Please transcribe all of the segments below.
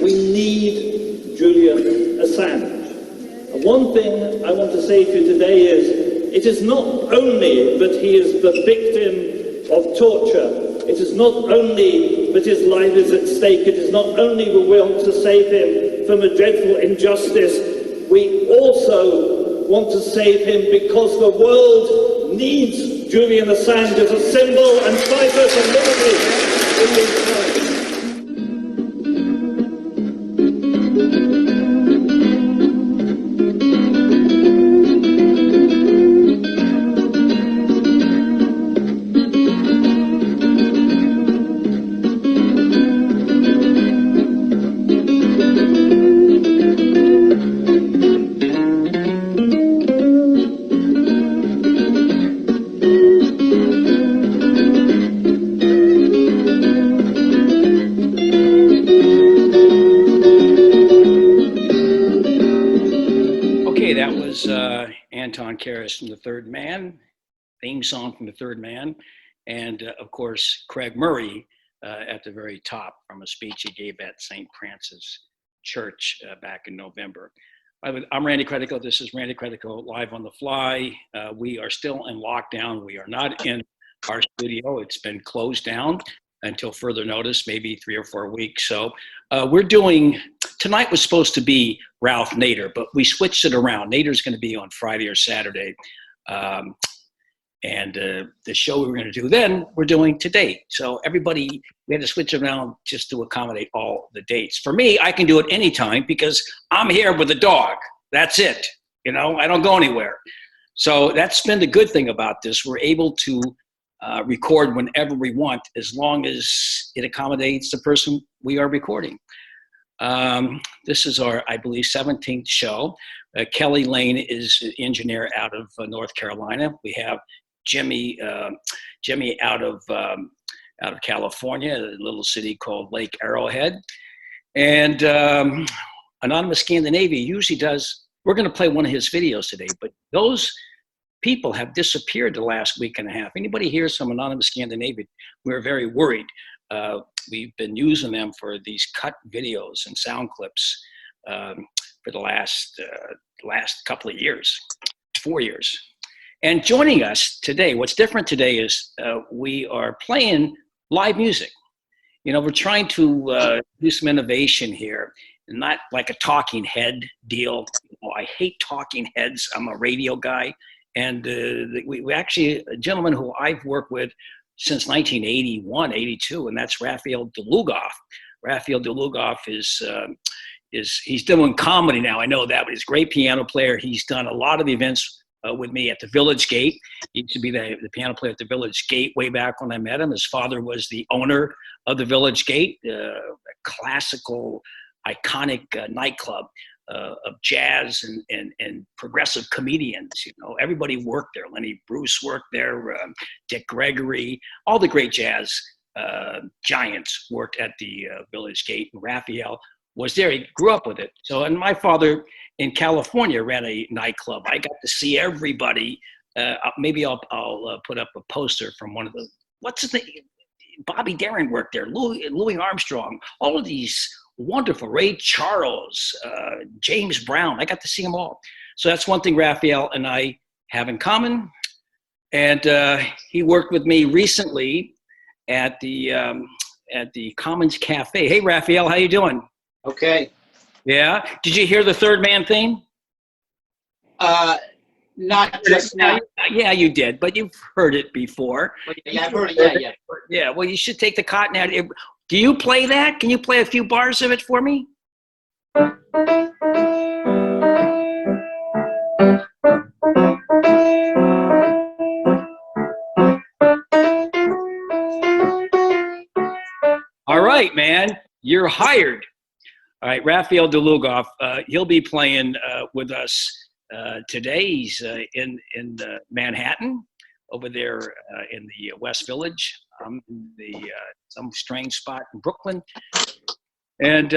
We need Julian Assange. And one thing I want to say to you today is, it is not only that he is the victim of torture, it is not only that his life is at stake, it is not only that we want to save him from a dreadful injustice, we also want to save him because the world needs Julian Assange as a symbol and fighter for liberty in these times. Anton Karas from The Third Man, theme song from The Third Man, and of course Craig Murray at the very top from a speech he gave at St. Francis Church back in November. I'm Randy Credico. This is Randy Credico live on the fly. We are still in lockdown. We are not in our studio. It's been closed down until further notice, maybe 3 or 4 weeks. So we're doing, tonight was supposed to be Ralph Nader, but we switched it around. Nader's going to be on Friday or Saturday. And the show we were going to do then, we're doing today. So everybody, we had to switch around just to accommodate all the dates. For me, I can do it anytime because I'm here with the dog. That's it. You know, I don't go anywhere. So that's been the good thing about this. We're able to record whenever we want, as long as it accommodates the person we are recording. This is our, I believe, 17th show. Kelly Lane is an engineer out of North Carolina. We have Jimmy out of California, a little city called Lake Arrowhead. And Anonymous Scandinavia usually does, we're going to play one of his videos today, but those people have disappeared the last week and a half. Anybody hears from Anonymous Scandinavia, we're very worried. We've been using them for these cut videos and sound clips for the last couple of years, 4 years. And joining us today, what's different today is we are playing live music. You know, we're trying to do some innovation here, not like a talking head deal. You know, I hate talking heads. I'm a radio guy. And we actually, a gentleman who I've worked with since 1981, 82, and that's Raphael DeLugoff. Raphael DeLugoff he's doing comedy now. I know that, but he's a great piano player. He's done a lot of events with me at the Village Gate. He used to be the piano player at the Village Gate way back when I met him. His father was the owner of the Village Gate, a classical, iconic nightclub of jazz and progressive comedians. You know, everybody worked there. Lenny Bruce worked there, Dick Gregory, all the great jazz giants worked at the Village Gate. And Raphael was there. He grew up with it. So, and my father in California ran a nightclub. I got to see everybody. Maybe I'll put up a poster from one of the, what's his name? Bobby Darin worked there, Louis Armstrong, all of these wonderful, Ray Charles, James Brown. I got to see them all. So that's one thing Raphael and I have in common. And he worked with me recently at the Commons Cafe. Hey, Raphael, how you doing? Okay. Yeah. Did you hear the Third Man theme? Not just now. Yeah, you did, but you've heard it before. Yeah, I've heard it. Yeah. Yeah. Well, you should take the cotton out. Do you play that? Can you play a few bars of it for me? All right, man. You're hired. All right, Raphael DeLugoff, he'll be playing with us today. He's in Manhattan, over there in the West Village, in some strange spot in Brooklyn. And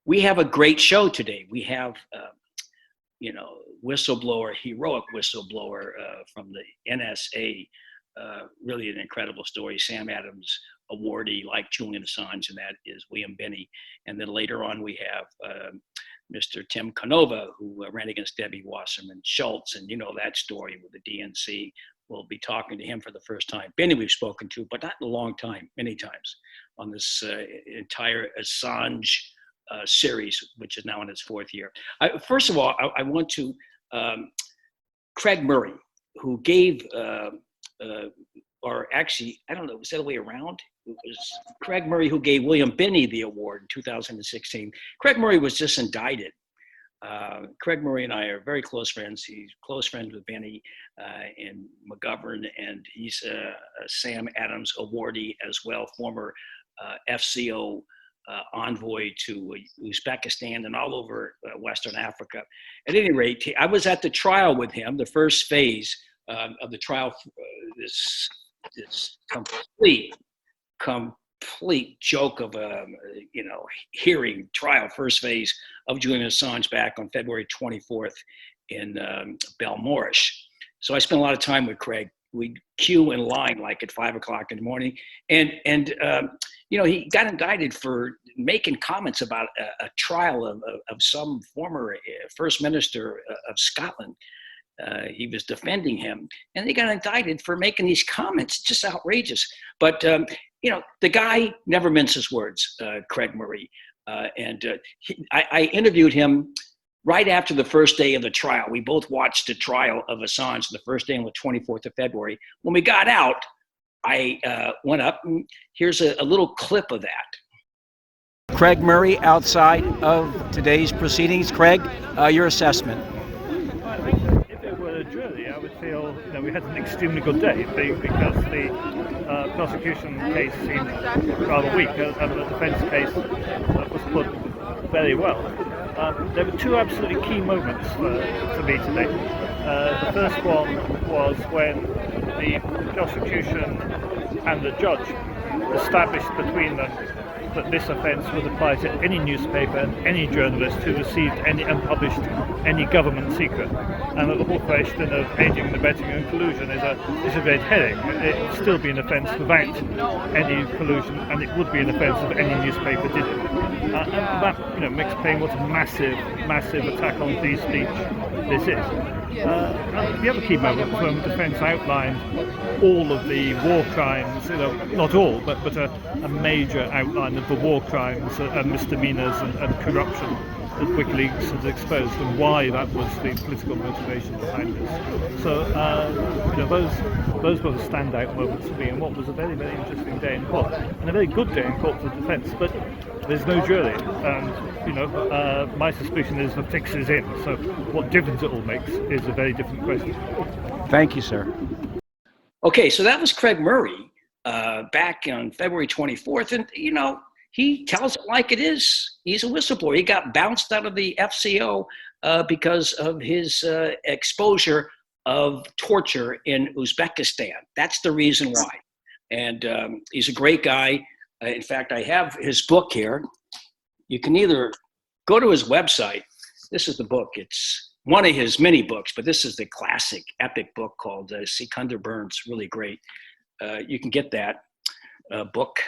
we have a great show today. We have, whistleblower, heroic whistleblower from the NSA, really an incredible story. Sam Adams awardee like Julian Assange, and that is William Binney. And then later on, we have Mr. Tim Canova, who ran against Debbie Wasserman Schultz, and you know that story with the DNC. We'll be talking to him for the first time. Binney we've spoken to, but not in a long time, many times, on this entire Assange series, which is now in its fourth year. First of all, I want to, Craig Murray, who gave, or actually, I don't know, was that the way around? It was Craig Murray who gave William Binney the award in 2016. Craig Murray was just indicted. Craig Murray and I are very close friends. He's close friends with Binney and McGovern, and he's a Sam Adams awardee as well, former FCO envoy to Uzbekistan and all over Western Africa. At any rate, I was at the trial with him, the first phase of the trial, this complete joke of a hearing trial, first phase of Julian Assange back on February 24th in Belmarsh. So I spent a lot of time with Craig. We'd queue in line like at 5 o'clock in the morning, and he got indicted for making comments about a trial of some former First Minister of Scotland. He was defending him, and he got indicted for making these comments, just outrageous. But the guy never minces words, Craig Murray. I interviewed him right after the first day of the trial. We both watched the trial of Assange the first day on the 24th of February. When we got out, I went up, and here's a little clip of that. Craig Murray, outside of today's proceedings. Craig, your assessment. If it were a jury, I would feel we had an extremely good day because the prosecution case seemed rather weak and the defence case was put very well. There were two absolutely key moments for me today. The first one was when the prosecution and the judge established between them that this offence would apply to any newspaper and any journalist who received any unpublished any government secret, and that the whole question of aiding and abetting and collusion is a red herring. It would still be an offence without any collusion, and it would be an offence if any newspaper did it. And that makes plain what a massive attack on free speech this is. The other key moment was when the defence outlined all of the war crimes, not all, but a major outline of the war crimes and misdemeanours and corruption that WikiLeaks has exposed, and why that was the political motivation behind this. So, those were the standout moments for me, and what was a very, very interesting day in court, and a very good day in court for the defence. But there's no jury, and my suspicion is the fix is in. So, what difference it all makes is a very different question. Thank you, sir. Okay, so that was Craig Murray back on February 24th, and he tells it like it is. He's a whistleblower. He got bounced out of the FCO because of his exposure of torture in Uzbekistan. That's the reason why. And he's a great guy. In fact, I have his book here. You can either go to his website. This is the book. It's one of his many books, but this is the classic, epic book called Sikander Burns. Really great. You can get that book.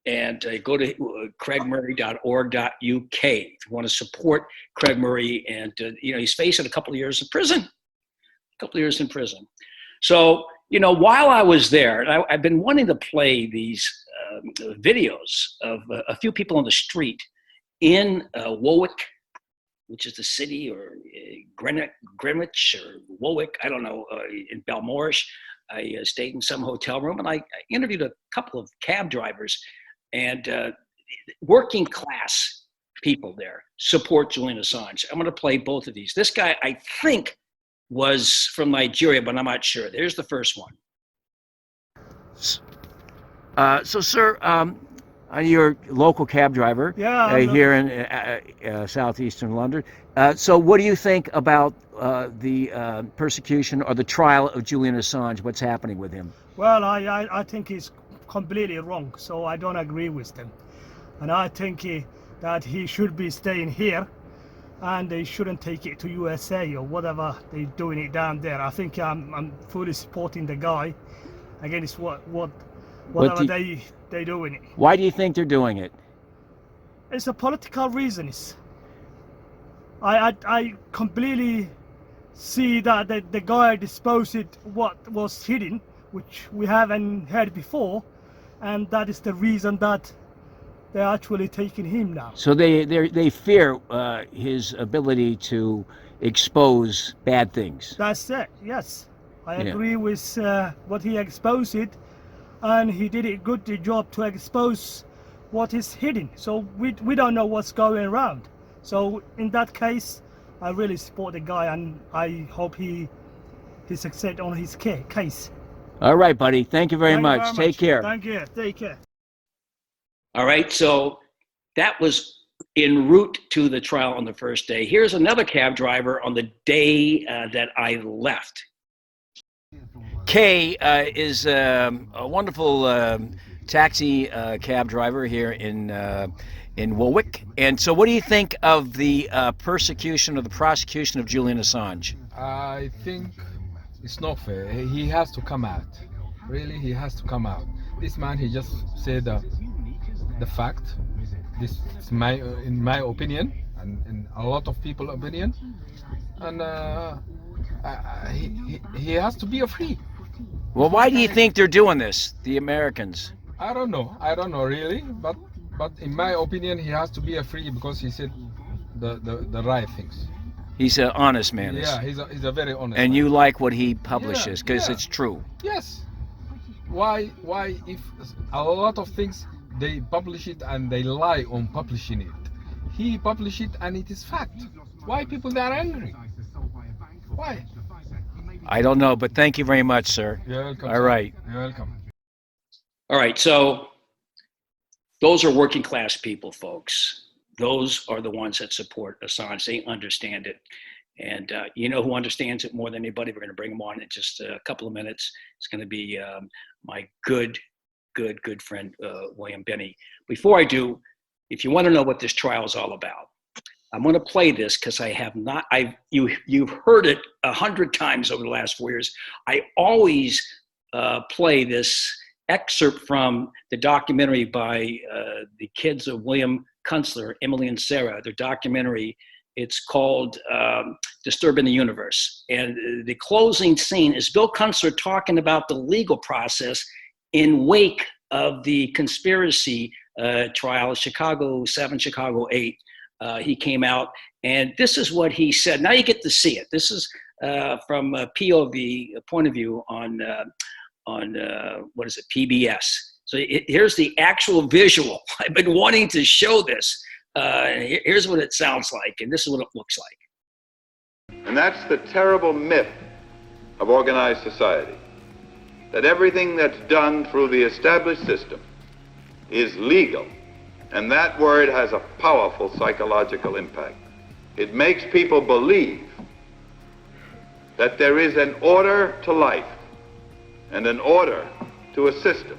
And go to craigmurray.org.uk if you want to support Craig Murray. And, he's facing a couple of years in prison. So, while I was there, and I've been wanting to play these videos of a few people on the street in Warwick, which is the city, or Greenwich or Warwick, I don't know, in Belmarsh. I stayed in some hotel room, and I interviewed a couple of cab drivers. And working class people there support Julian Assange. I'm going to play both of these. This guy, I think, was from Nigeria, but I'm not sure. There's the first one. So, sir, you're a local cab driver here in southeastern London. So what do you think about the persecution or the trial of Julian Assange? What's happening with him? Well, I think he's completely wrong, so I don't agree with them, and I think that he should be staying here, and they shouldn't take it to USA or whatever they're doing it down there. I think I'm fully supporting the guy against whatever they they're doing it. Why do you think they're doing it? It's a political reasons. I completely see that the guy disposed what was hidden, which we haven't heard before, and that is the reason that they're actually taking him now. So they fear his ability to expose bad things. That's it, yes. I Yeah. agree with what he exposed, and he did a good job to expose what is hidden. So we don't know what's going around. So in that case, I really support the guy, and I hope he succeeds on his case. All right, buddy. Thank you very Thank you much. very Take much. care. Thank you. Take care. All right, so that was en route to the trial on the first day. Here's another cab driver on the day that I left. Kay is a wonderful taxi cab driver here in Warwick. And so, what do you think of the persecution or the prosecution of Julian Assange? I think it's not fair. He has to come out. Really, he has to come out. This man, he just said the fact. This is in my opinion, and in a lot of people's opinion. And he has to be free. Well, why do you think they're doing this, the Americans? I don't know really, but in my opinion, he has to be free because he said the right things. He's an honest man. Yeah, he's a very honest. And man. you like what he publishes because Yeah. it's true. Yes. Why if a lot of things they publish it and they lie on publishing it? He published it and it is fact. Why people they are angry? Why? I don't know, but thank you very much, sir. You're welcome. All sir. right. You're welcome. All right, so those are working class people, folks. Those are the ones that support Assange. They understand it. And you know who understands it more than anybody? We're going to bring him on in just a couple of minutes. It's going to be my good friend, William Binney. Before I do, if you want to know what this trial is all about, I'm going to play this because I have not, you've heard it 100 times over the last 4 years. I always play this excerpt from the documentary by the kids of William Kunstler, Emily and Sarah, their documentary. It's called Disturbing the Universe. And the closing scene is Bill Kunstler talking about the legal process in wake of the conspiracy trial, Chicago 7, Chicago 8. He came out, and this is what he said. Now you get to see it. This is from a POV, a point of view on what is it, PBS. So here's the actual visual. I've been wanting to show this. Here's what it sounds like, and this is what it looks like. And that's the terrible myth of organized society, that everything that's done through the established system is legal. And that word has a powerful psychological impact. It makes people believe that there is an order to life and an order to a system,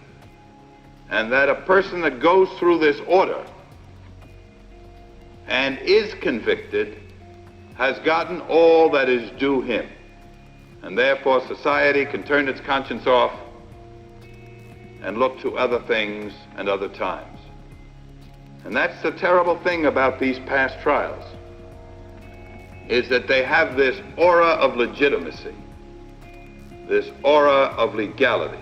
and that a person that goes through this order and is convicted has gotten all that is due him. And therefore society can turn its conscience off and look to other things and other times. And that's the terrible thing about these past trials, is that they have this aura of legitimacy, this aura of legality.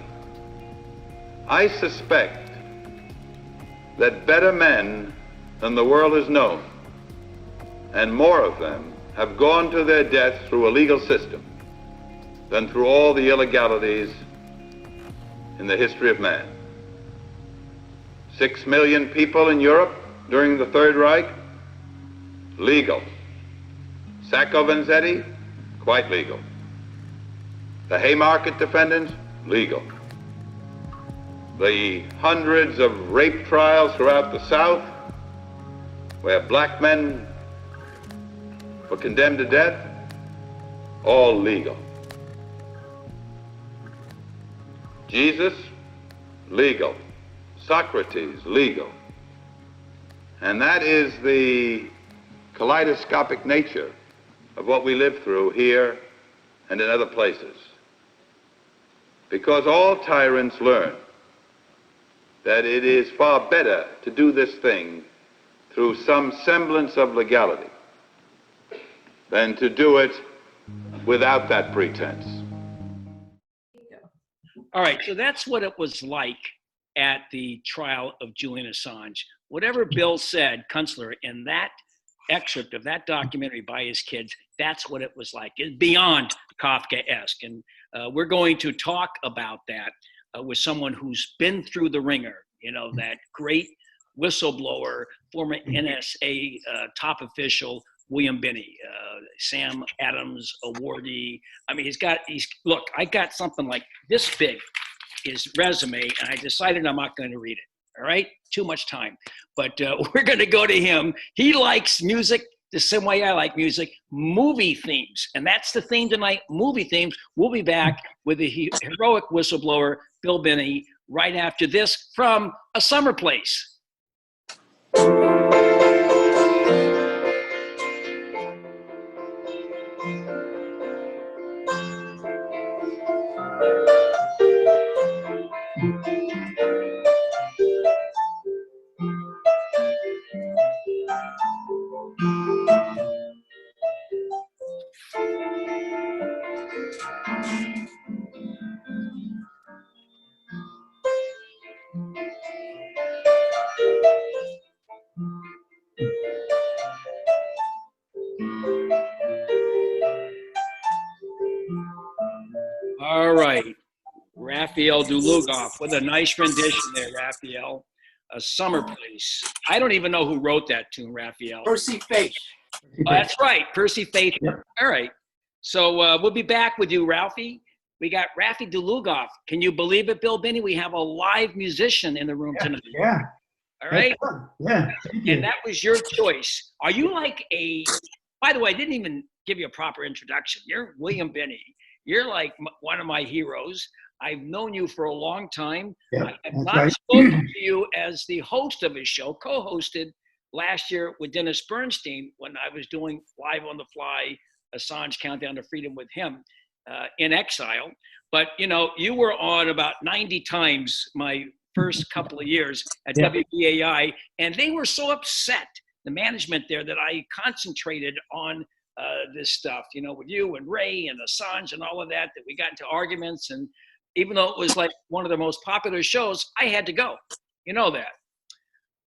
I suspect that better men than the world has known, and more of them, have gone to their death through a legal system than through all the illegalities in the history of man. 6 million people in Europe during the Third Reich, legal. Sacco Vanzetti, quite legal. The Haymarket defendants, legal. The hundreds of rape trials throughout the South, where black men were condemned to death, all legal. Jesus, legal. Socrates, legal. And that is the kaleidoscopic nature of what we live through here and in other places. Because all tyrants learn that it is far better to do this thing through some semblance of legality than to do it without that pretense. All right, so that's what it was like at the trial of Julian Assange. Whatever Bill said, Kunstler, in that excerpt of that documentary by his kids, that's what it was like. It's beyond Kafkaesque. And we're going to talk about that with someone who's been through the ringer, you know, that great whistleblower, former NSA top official, William Binney, Sam Adams awardee. I mean, look, I got something like this big, his resume, and I decided I'm not going to read it. All right, too much time. But we're going to go to him. He likes music the same way I like music, movie themes. And that's the theme tonight, movie themes. We'll be back with the heroic whistleblower, Bill Binney, right after this from A Summer Place. All right, Raphael Dulugoff with a nice rendition there, Raphael. A Summer Place. I don't even know who wrote that tune, Raphael. Percy Faith. Oh, that's right, Percy Faith. Yep. All right, so we'll be back with you, Ralphie. We got Rafi Dulugoff. Can you believe it, Bill Binney? We have a live musician in the room tonight. Yeah. All right? Yeah. And that was your choice. Are you like by the way, I didn't even give you a proper introduction. You're William Binney. You're like one of my heroes. I've known you for a long time. Yeah, I have not spoken to you as the host of his show, co-hosted last year with Dennis Bernstein when I was doing Live on the Fly, Assange Countdown to Freedom with him in exile. But, you know, you were on about 90 times my first couple of years at WBAI, and they were so upset, the management there, that I concentrated on this stuff, you know, with you and Ray and Assange and all of that we got into arguments. And even though it was like one of the most popular shows, I had to go. You know that.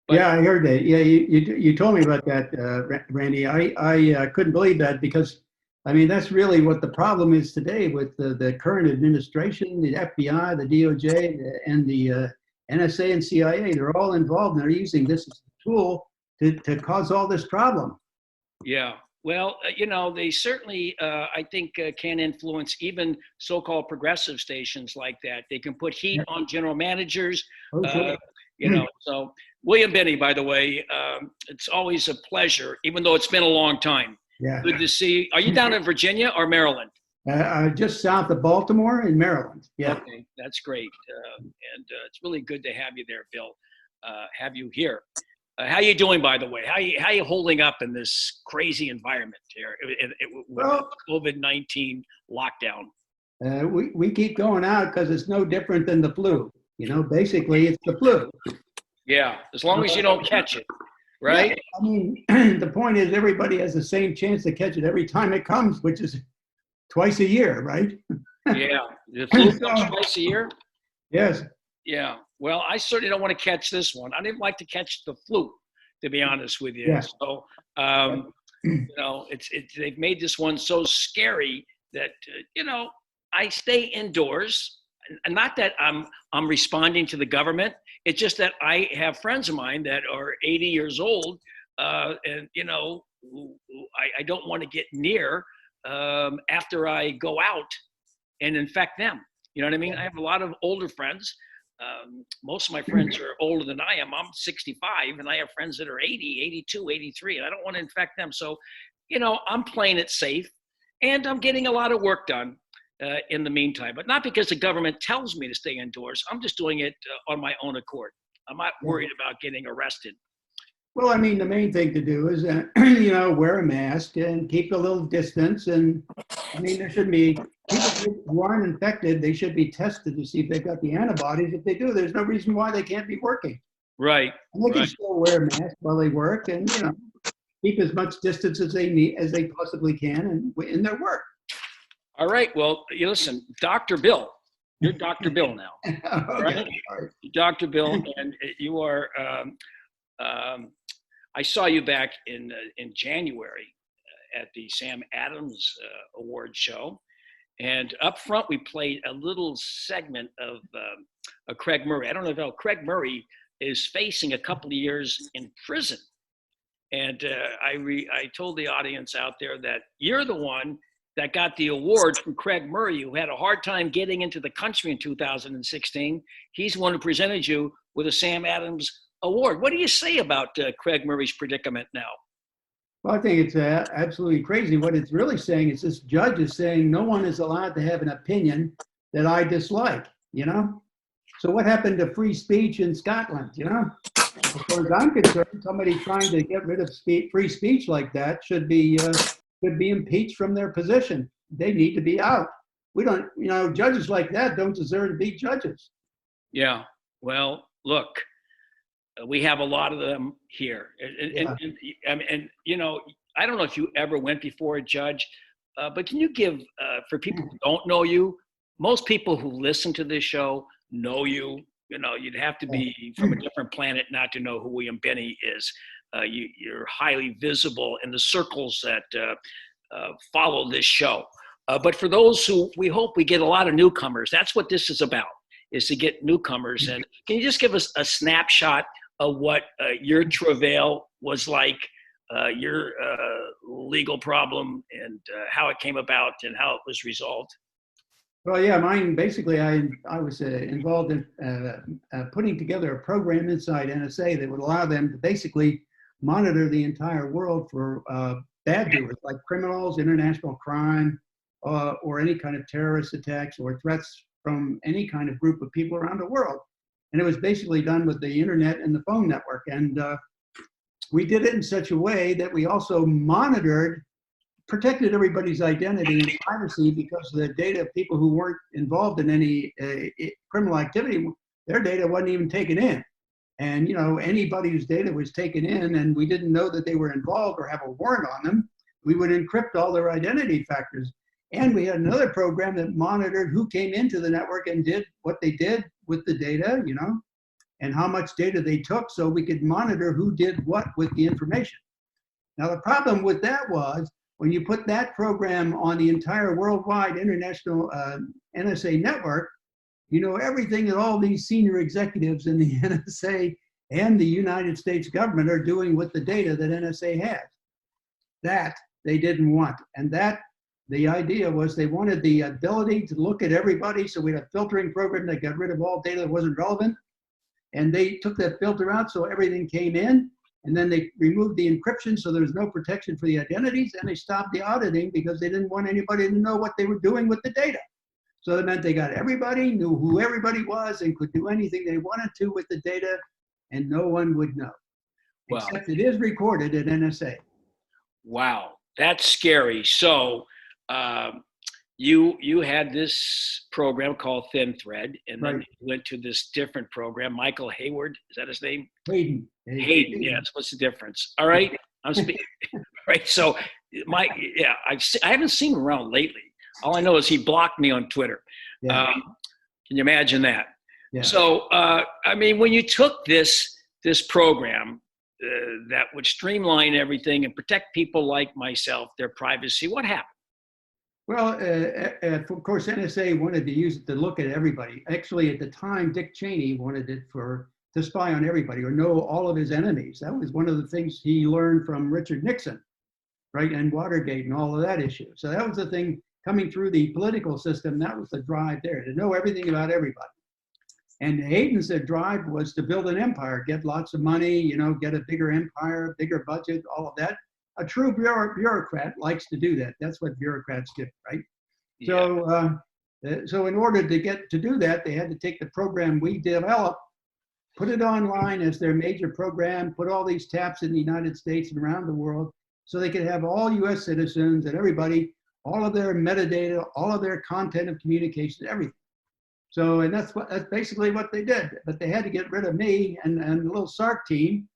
But, yeah, I heard that. Yeah, you told me about that, Randy. I couldn't believe that because, I mean, that's really what the problem is today with the current administration, the FBI, the DOJ, and the NSA and CIA. They're all involved, and they're using this as a tool to cause all this problem. Yeah. Well, you know, they certainly, I think, can influence even so-called progressive stations like that. They can put heat on general managers, you know. So, William Binney, by the way, it's always a pleasure, even though it's been a long time. Yeah. Good to see you. Are you down in Virginia or Maryland? Just south of Baltimore in Maryland. Yeah. Okay, that's great. And it's really good to have you there, Bill, have you here. How you doing, by the way? How you holding up in this crazy environment here with COVID-19 lockdown? We keep going out because it's no different than the flu. You know, basically it's the flu. Yeah, as long as you don't catch it, right? Yeah, I mean, the point is everybody has the same chance to catch it every time it comes, which is twice a year, right? Yeah, the flu comes twice a year? Yes. Yeah, well, I certainly don't want to catch this one. I didn't like to catch the flu, to be honest with you. Yeah. So, you know, they've made this one so scary that, you know, I stay indoors. And not that I'm responding to the government. It's just that I have friends of mine that are 80 years old, and, you know, I don't want to get near after I go out and infect them. You know what I mean? I have a lot of older friends. Most of my friends are older than I am. I'm 65, and I have friends that are 80, 82, 83, and I don't want to infect them. So, you know, I'm playing it safe, and I'm getting a lot of work done in the meantime, but not because the government tells me to stay indoors. I'm just doing it on my own accord. I'm not worried about getting arrested. Well, I mean, the main thing to do is, you know, wear a mask and keep a little distance. And I mean, there shouldn't be people who aren't infected, they should be tested to see if they've got the antibodies. If they do, there's no reason why they can't be working. Right. And they can Right. still wear masks while they work, and keep as much distance as they need as they possibly can, and in their work. All right. Well, you listen, Dr. Bill. You're Dr. Bill now. Okay. Right? All right. Dr. Bill, and you are. I saw you back in January at the Sam Adams Award show, and up front we played a little segment of Craig Murray. I don't know if Craig Murray is facing a couple of years in prison, and I told the audience out there that you're the one that got the award from Craig Murray, who had a hard time getting into the country in 2016. He's the one who presented you with a Sam Adams Award. What do you say about Craig Murray's predicament now? Well, I think it's absolutely crazy. What it's really saying is this judge is saying no one is allowed to have an opinion that I dislike, So what happened to free speech in Scotland, As far as I'm concerned, somebody trying to get rid of free speech like that should be impeached from their position. They need to be out. We don't, judges like that don't deserve to be judges. Yeah. Well, look, we have a lot of them here. And I don't know if you ever went before a judge, but can you give, for people who don't know you, most people who listen to this show know you. You'd have to be from a different planet not to know who William Binney is. You're highly visible in the circles that follow this show. But for those who, we hope we get a lot of newcomers. That's what this is about, is to get newcomers. And can you just give us a snapshot of what your travail was like, your legal problem, and how it came about and how it was resolved? Well, yeah, mine basically, I was involved in putting together a program inside NSA that would allow them to basically monitor the entire world for bad doers, like criminals, international crime, or any kind of terrorist attacks or threats from any kind of group of people around the world. And it was basically done with the internet and the phone network. And we did it in such a way that we also protected everybody's identity and privacy, because the data of people who weren't involved in any criminal activity, their data wasn't even taken in. And anybody whose data was taken in and we didn't know that they were involved or have a warrant on them, we would encrypt all their identity factors. And we had another program that monitored who came into the network and did what they did with the data, and how much data they took, so we could monitor who did what with the information. Now, the problem with that was, when you put that program on the entire worldwide international NSA network, everything that all these senior executives in the NSA and the United States government are doing with the data that NSA has. That they didn't want. And that, the idea was, they wanted the ability to look at everybody, so we had a filtering program that got rid of all data that wasn't relevant. And they took that filter out so everything came in. And then they removed the encryption, so there was no protection for the identities, and they stopped the auditing because they didn't want anybody to know what they were doing with the data. So it meant they got everybody, knew who everybody was, and could do anything they wanted to with the data, and no one would know. Wow. Except it is recorded at NSA. Wow, that's scary. So you had this program called Thin Thread, and then you went to this different program. Michael Hayward, is that his name? Hayden. Hayden, yes. What's the difference? All right, I'm speaking. Right. So I haven't seen him around lately. All I know is he blocked me on Twitter. Yeah. Can you imagine that? Yeah. So when you took this program that would streamline everything and protect people like myself, their privacy, what happened? Well, of course, NSA wanted to use it to look at everybody. Actually, at the time, Dick Cheney wanted it to spy on everybody or know all of his enemies. That was one of the things he learned from Richard Nixon, right, and Watergate and all of that issue. So that was the thing coming through the political system. That was the drive there, to know everything about everybody. And Hayden's drive was to build an empire, get lots of money, get a bigger empire, bigger budget, all of that. A true bureaucrat likes to do that. That's what bureaucrats do, right? Yeah. So in order to do that, they had to take the program we developed, put it online as their major program, put all these taps in the United States and around the world, so they could have all U.S. citizens and everybody all of their metadata, all of their content of communication, everything. So, and that's basically what they did. But they had to get rid of me and the little SARC team,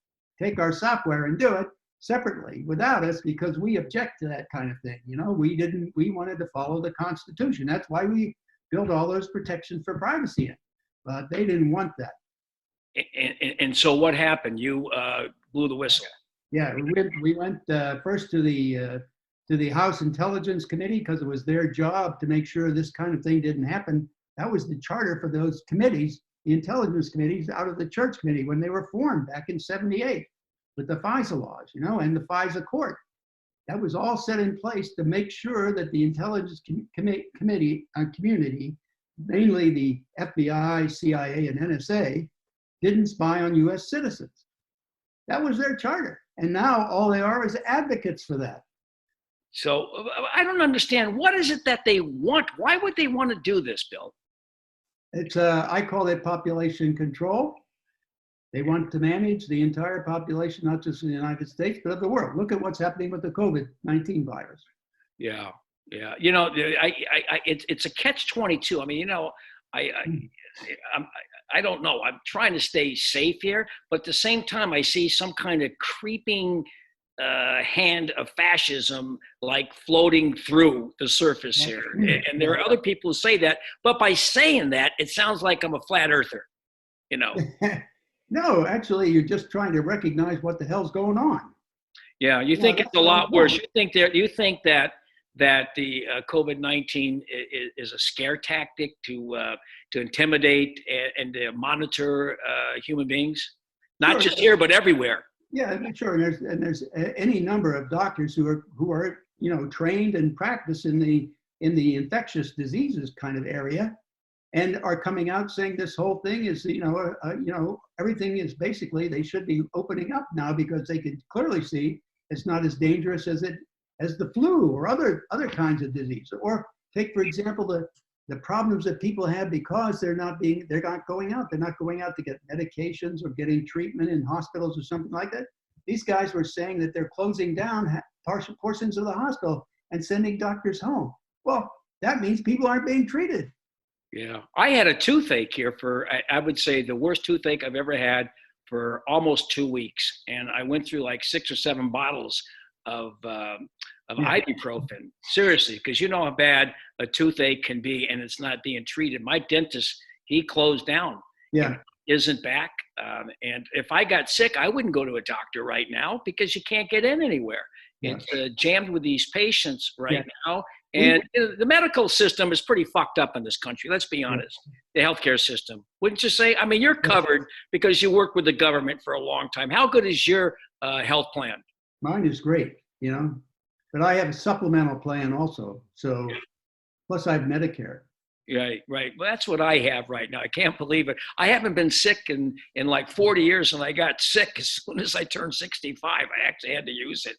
take our software and do it separately without us, because we object to that kind of thing. You know, we wanted to follow the Constitution. That's why we built all those protections for privacy in. But they didn't want that. And so what happened? You blew the whistle. Yeah, we went first to the House Intelligence Committee, because it was their job to make sure this kind of thing didn't happen. That was the charter for those committees, the intelligence committees, out of the Church Committee when they were formed back in '78 with the FISA laws, you know, and the FISA court. That was all set in place to make sure that the intelligence community, mainly the FBI, CIA, and NSA, didn't spy on US citizens. That was their charter. And now all they are is advocates for that. So I don't understand. What is it that they want? Why would they want to do this, Bill? It's, I call it population control. They want to manage the entire population, not just in the United States, but of the world. Look at what's happening with the COVID-19 virus. Yeah, yeah. You know, it's a catch-22. I mean, you know, I don't know. I'm trying to stay safe here, but at the same time, I see some kind of creeping hand of fascism like floating through the surface here. And there are other people who say that, but by saying that, it sounds like I'm a flat earther, you know. No, actually, you're just trying to recognize what the hell's going on. Yeah, you think it's a lot worse. You think that the COVID-19 is a scare tactic to intimidate and to monitor human beings, not just here but everywhere. Yeah, sure. And there's any number of doctors who are you know, trained and practice in the infectious diseases kind of area, and are coming out saying this whole thing is, you know, everything is basically, they should be opening up now because they can clearly see it's not as dangerous as the flu or other kinds of disease. Or take, for example, the problems that people have because they're not going out. They're not going out to get medications or getting treatment in hospitals or something like that. These guys were saying that they're closing down portions of the hospital and sending doctors home. Well, that means people aren't being treated. Yeah, I had a toothache here for, I would say, the worst toothache I've ever had for almost 2 weeks. And I went through like 6 or 7 bottles of ibuprofen, seriously, because you know how bad a toothache can be and it's not being treated. My dentist, he closed down. Yeah. Isn't back. And if I got sick, I wouldn't go to a doctor right now because you can't get in anywhere. Yeah. It's jammed with these patients right now. And the medical system is pretty fucked up in this country. Let's be honest. The healthcare system. Wouldn't you say? I mean, you're covered because you work with the government for a long time. How good is your health plan? Mine is great, you know, but I have a supplemental plan also. So plus I have Medicare. Right, right. Well, that's what I have right now. I can't believe it. I haven't been sick in like 40 years, and I got sick as soon as I turned 65. I actually had to use it.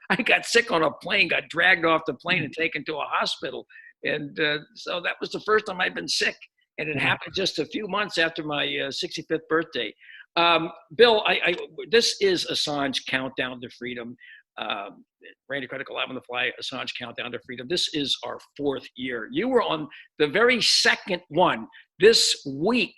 I got sick on a plane, got dragged off the plane and taken to a hospital. And so that was the first time I'd been sick. And it happened just a few months after my 65th birthday. Bill, this is Assange Countdown to Freedom. Randy Critical Live on the Fly, Assange Countdown to Freedom. This is our 4th year. You were on the very second one this week,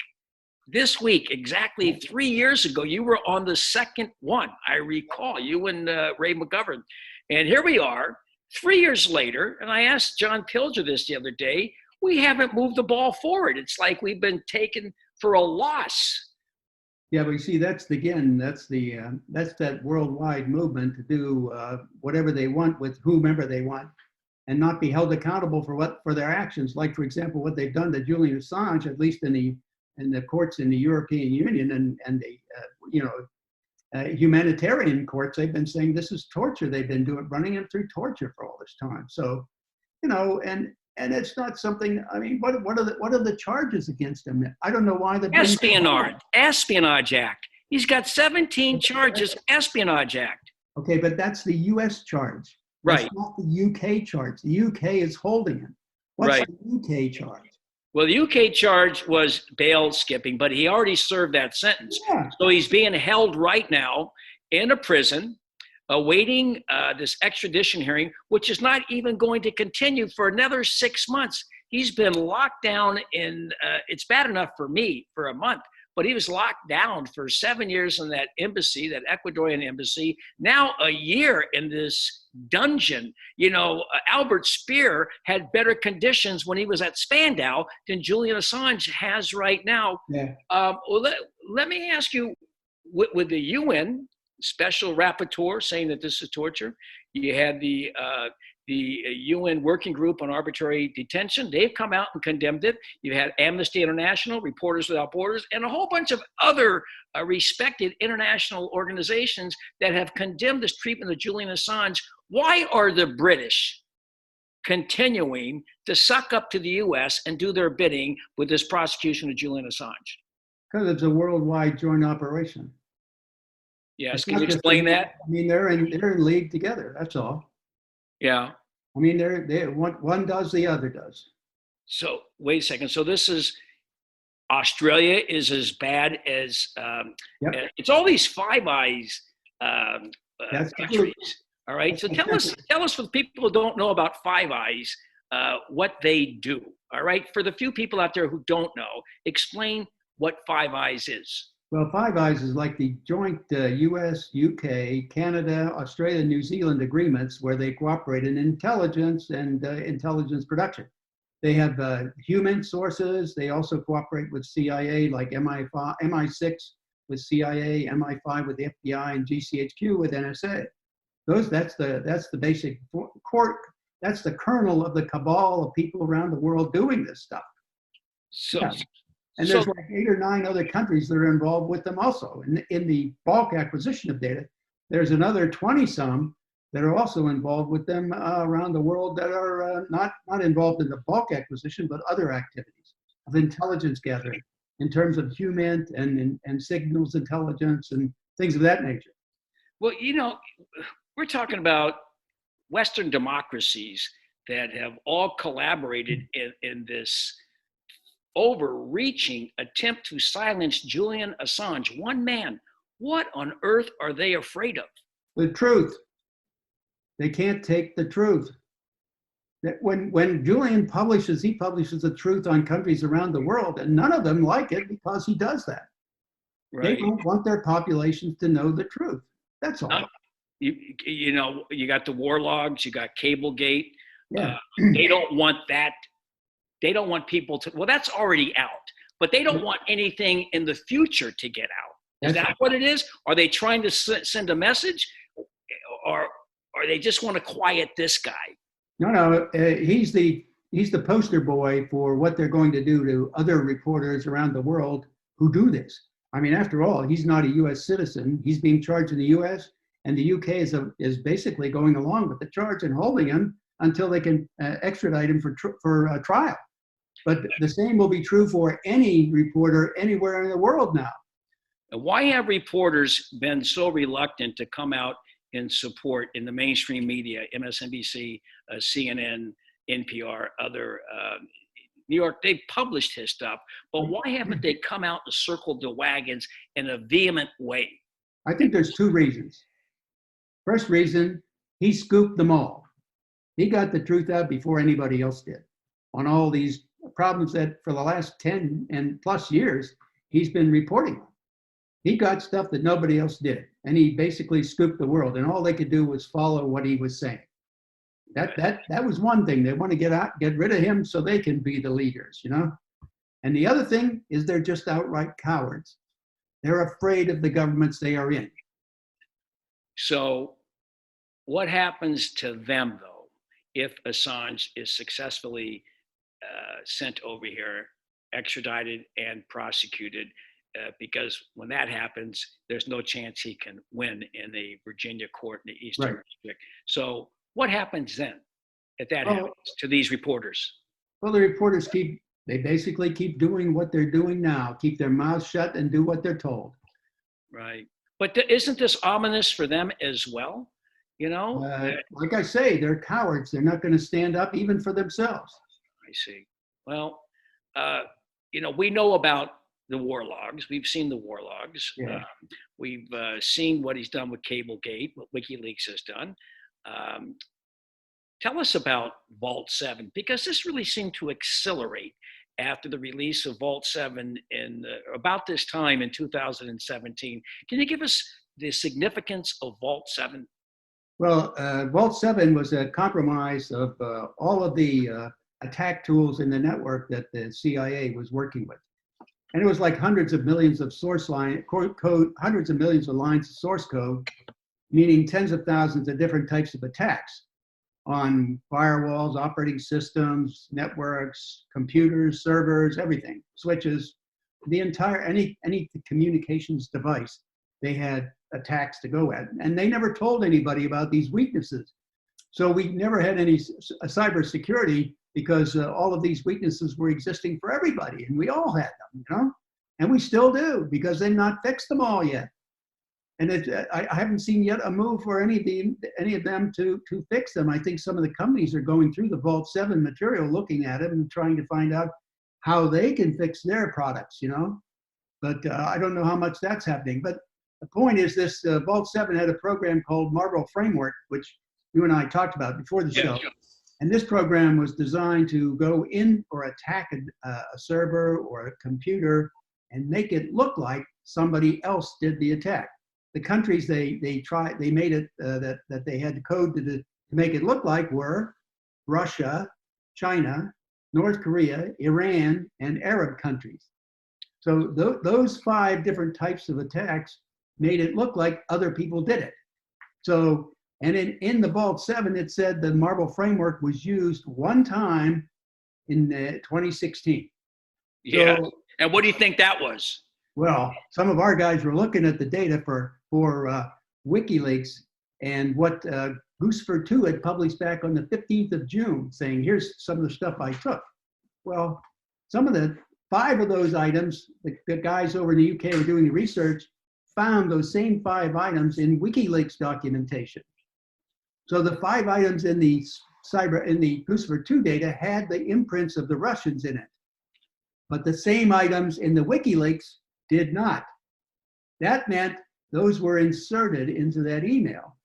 exactly 3 years ago. You were on the second one. I recall you and Ray McGovern. And here we are 3 years later. And I asked John Pilger this the other day. We haven't moved the ball forward. It's like we've been taken for a loss. Yeah, but you see, that's that worldwide movement to do whatever they want with whomever they want, and not be held accountable for their actions. Like, for example, what they've done to Julian Assange, at least in the courts in the European Union and the humanitarian courts, they've been saying this is torture. They've been running him through torture for all this time. So, you know, and it's not something. I mean, what are the charges against him? I don't know why the Espionage Act. He's got 17 charges. Espionage Act. Okay, but that's the U.S. charge. Right. That's not the U.K. charge. The U.K. is holding him. What's the U.K. charge? Well, the UK charge was bail skipping, but he already served that sentence. Yeah. So he's being held right now in a prison awaiting this extradition hearing, which is not even going to continue for another 6 months. He's been locked down in, it's bad enough for me for a month, but he was locked down for 7 years in that embassy, that Ecuadorian embassy, now a year in this dungeon. You know, Albert Speer had better conditions when he was at Spandau than Julian Assange has right now. Yeah. Well, let me ask you, with the UN special rapporteur saying that this is torture, you had the UN Working Group on Arbitrary Detention. They've come out and condemned it. You had Amnesty International, Reporters Without Borders, and a whole bunch of other respected international organizations that have condemned this treatment of Julian Assange. Why are the British continuing to suck up to the US and do their bidding with this prosecution of Julian Assange? Because it's a worldwide joint operation. Yes, It's can not you just explain a- that? I mean, they're in league together. That's all. Yeah. I mean, one does, the other does. So wait a second. So this is Australia is as bad as Yep. it's all these Five Eyes That's the countries. truth. All right. So tell us for the people who don't know about Five Eyes, what they do. All right. For the few people out there who don't know, explain what Five Eyes is. Well, Five Eyes is like the joint US, UK, Canada, Australia, New Zealand agreements where they cooperate in intelligence and intelligence production. They have human sources. They also cooperate with CIA, like MI6 with CIA, MI5 with the FBI, and GCHQ with NSA. That's the basic core. That's the kernel of the cabal of people around the world doing this stuff. So, Yeah. And there's like 8 or 9 other countries that are involved with them also. In the bulk acquisition of data, there's another 20 some that are also involved with them around the world that are not involved in the bulk acquisition, but other activities of intelligence gathering in terms of human and signals intelligence and things of that nature. well, you know, we're talking about Western democracies that have all collaborated in this overreaching attempt to silence Julian Assange, one man. What on earth are they afraid of? The truth. They can't take the truth. That when Julian publishes, he publishes the truth on countries around the world, and none of them like it because he does that. Right. They don't want their populations to know the truth. That's all. You know, you got the war logs, you got Cablegate. Yeah. They don't want that. They don't want people to, well, that's already out, but they don't want anything in the future to get out. Is That's that what it is? Are they trying to send a message, or they just want to quiet this guy? No, he's the poster boy for what they're going to do to other reporters around the world who do this. I mean, after all, he's not a U.S. citizen. He's being charged in the U.S., and the U.K. is basically going along with the charge and holding him until they can extradite him for trial. But the same will be true for any reporter anywhere in the world now. Why have reporters been so reluctant to come out in support in the mainstream media, MSNBC, CNN, NPR, other, New York, they've published his stuff, but why haven't they come out and circled the wagons in a vehement way? I think there's 2 reasons. First reason, he scooped them all. He got the truth out before anybody else did on all these problems that for the last 10 and plus years, he's been reporting on. He got stuff that nobody else did, and he basically scooped the world, and all they could do was follow what he was saying. That was one thing. They want to get rid of him so they can be the leaders, you know? And the other thing is they're just outright cowards. They're afraid of the governments they are in. So what happens to them, though, if Assange is successfully sent over here, extradited and prosecuted? Because when that happens, there's no chance he can win in the Virginia court in the Eastern District. So what happens then if that happens to these reporters? Well, the reporters they basically keep doing what they're doing now, keep their mouths shut and do what they're told. Right. But isn't this ominous for them as well? You know? Like I say, they're cowards. They're not going to stand up even for themselves. I see. Well, you know, we know about the war logs. We've seen the war logs. Yeah. We've seen what he's done with Cablegate, what WikiLeaks has done. Tell us about Vault 7, because this really seemed to accelerate after the release of Vault 7 in about this time in 2017. Can you give us the significance of Vault 7? Well, Vault 7 was a compromise of all of the attack tools in the network that the CIA was working with. And it was like hundreds of millions of source line code, hundreds of millions of lines of source code, meaning tens of thousands of different types of attacks on firewalls, operating systems, networks, computers, servers, everything, switches, the entire, any communications device, they had attacks to go at. And they never told anybody about these weaknesses. So we never had any cybersecurity because all of these weaknesses were existing for everybody, and we all had them, you know? And we still do, because they've not fixed them all yet. And I haven't seen yet a move for any of them to fix them. I think some of the companies are going through the Vault 7 material, looking at it and trying to find out how they can fix their products, you know? But I don't know how much that's happening. But the point is this, Vault 7 had a program called Marble Framework, which you and I talked about before the show. Yeah. And this program was designed to go in or attack a server or a computer and make it look like somebody else did the attack. The countries they made it that they had the code to make it look like were Russia, China, North Korea, Iran, and Arab countries. So those 5 different types of attacks made it look like other people did it. So, and in the Vault 7, it said the Marble Framework was used one time in 2016. Yeah. So, And what do you think that was? well, some of our guys were looking at the data for WikiLeaks and what Gooseford 2 had published back on the 15th of June, saying, here's some of the stuff I took. Well, some of the 5 of those items, the guys over in the UK were doing the research, found those same 5 items in WikiLeaks documentation. So the 5 items in the Gooseford 2 data had the imprints of the Russians in it. But the same items in the WikiLeaks did not. That meant those were inserted into that email.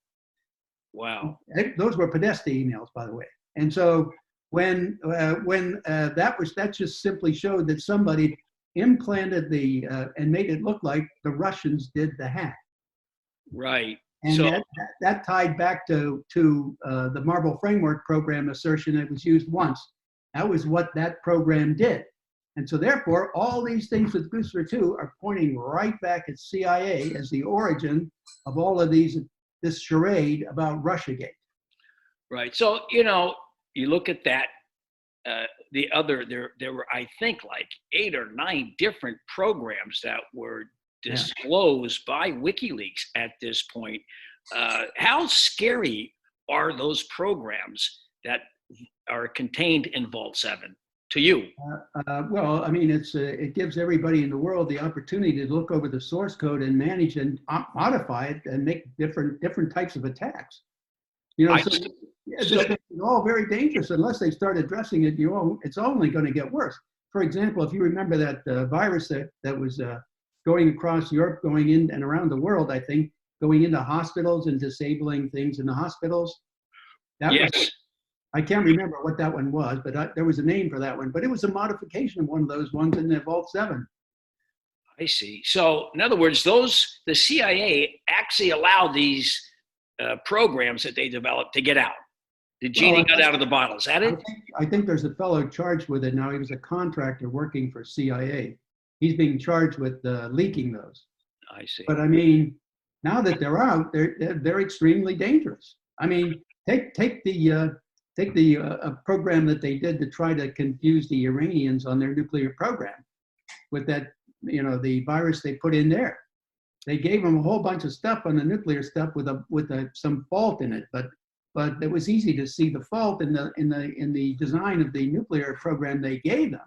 Wow. Those were Podesta emails, by the way. And so when that just simply showed that somebody implanted and made it look like the Russians did the hack. Right. And so that tied back to the Marble Framework program assertion that was used once. That was what that program did. And so therefore, all these things with Gooseford 2 are pointing right back at CIA as the origin of all of this charade about Russiagate. right. So, you know, you look at that, there were, I think, like 8 or 9 different programs that were disclosed by WikiLeaks at this point. How scary are those programs that are contained in Vault 7 to you? Well, I mean, it gives everybody in the world the opportunity to look over the source code and manage and modify it and make different types of attacks. You know, it's all very dangerous unless they start addressing it. It's only going to get worse. For example, if you remember that virus that was going across Europe, going in and around the world, I think, going into hospitals and disabling things in the hospitals. Yes. I can't remember what that one was, but there was a name for that one. But it was a modification of one of those ones in the Vault 7. I see. So, in other words, the CIA actually allowed these programs that they developed to get out. The genie got out of the bottle. Is that it? I think there's a fellow charged with it now. He was a contractor working for CIA. He's being charged with leaking those. I see. But I mean, now that they're out, they're extremely dangerous. I mean, take the program that they did to try to confuse the Iranians on their nuclear program with that, the virus they put in there. They gave them a whole bunch of stuff on the nuclear stuff with some fault in it, but it was easy to see the fault in the design of the nuclear program they gave them.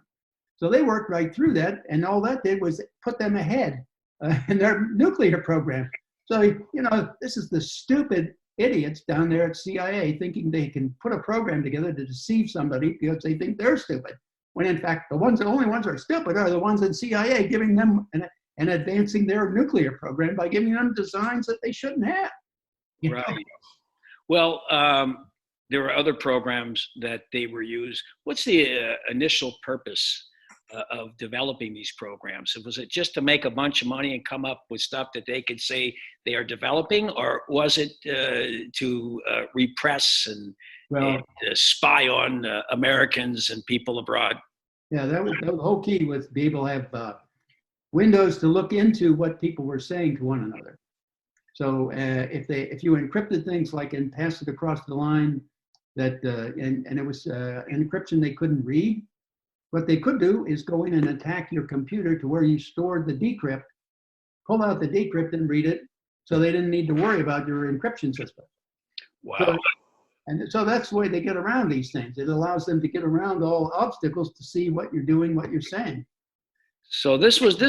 So they worked right through that, and all that did was put them ahead in their nuclear program. So this is the stupid idiots down there at CIA thinking they can put a program together to deceive somebody because they think they're stupid. when in fact the only ones who are stupid are the ones in CIA, giving them and advancing their nuclear program by giving them designs that they shouldn't have. You know? Right. Well, there were other programs that they were used. What's the initial purpose of developing these programs? Was it just to make a bunch of money and come up with stuff that they could say they are developing, or was it to repress and spy on Americans and people abroad? Yeah, that was the whole key, was to be able to have windows to look into what people were saying to one another. So if you encrypted things like and passed it across the line, that and it was encryption they couldn't read, what they could do is go in and attack your computer to where you stored the decrypt, pull out the decrypt and read it, so they didn't need to worry about your encryption system. Wow. So that's the way they get around these things. It allows them to get around all obstacles to see what you're doing, what you're saying. So this was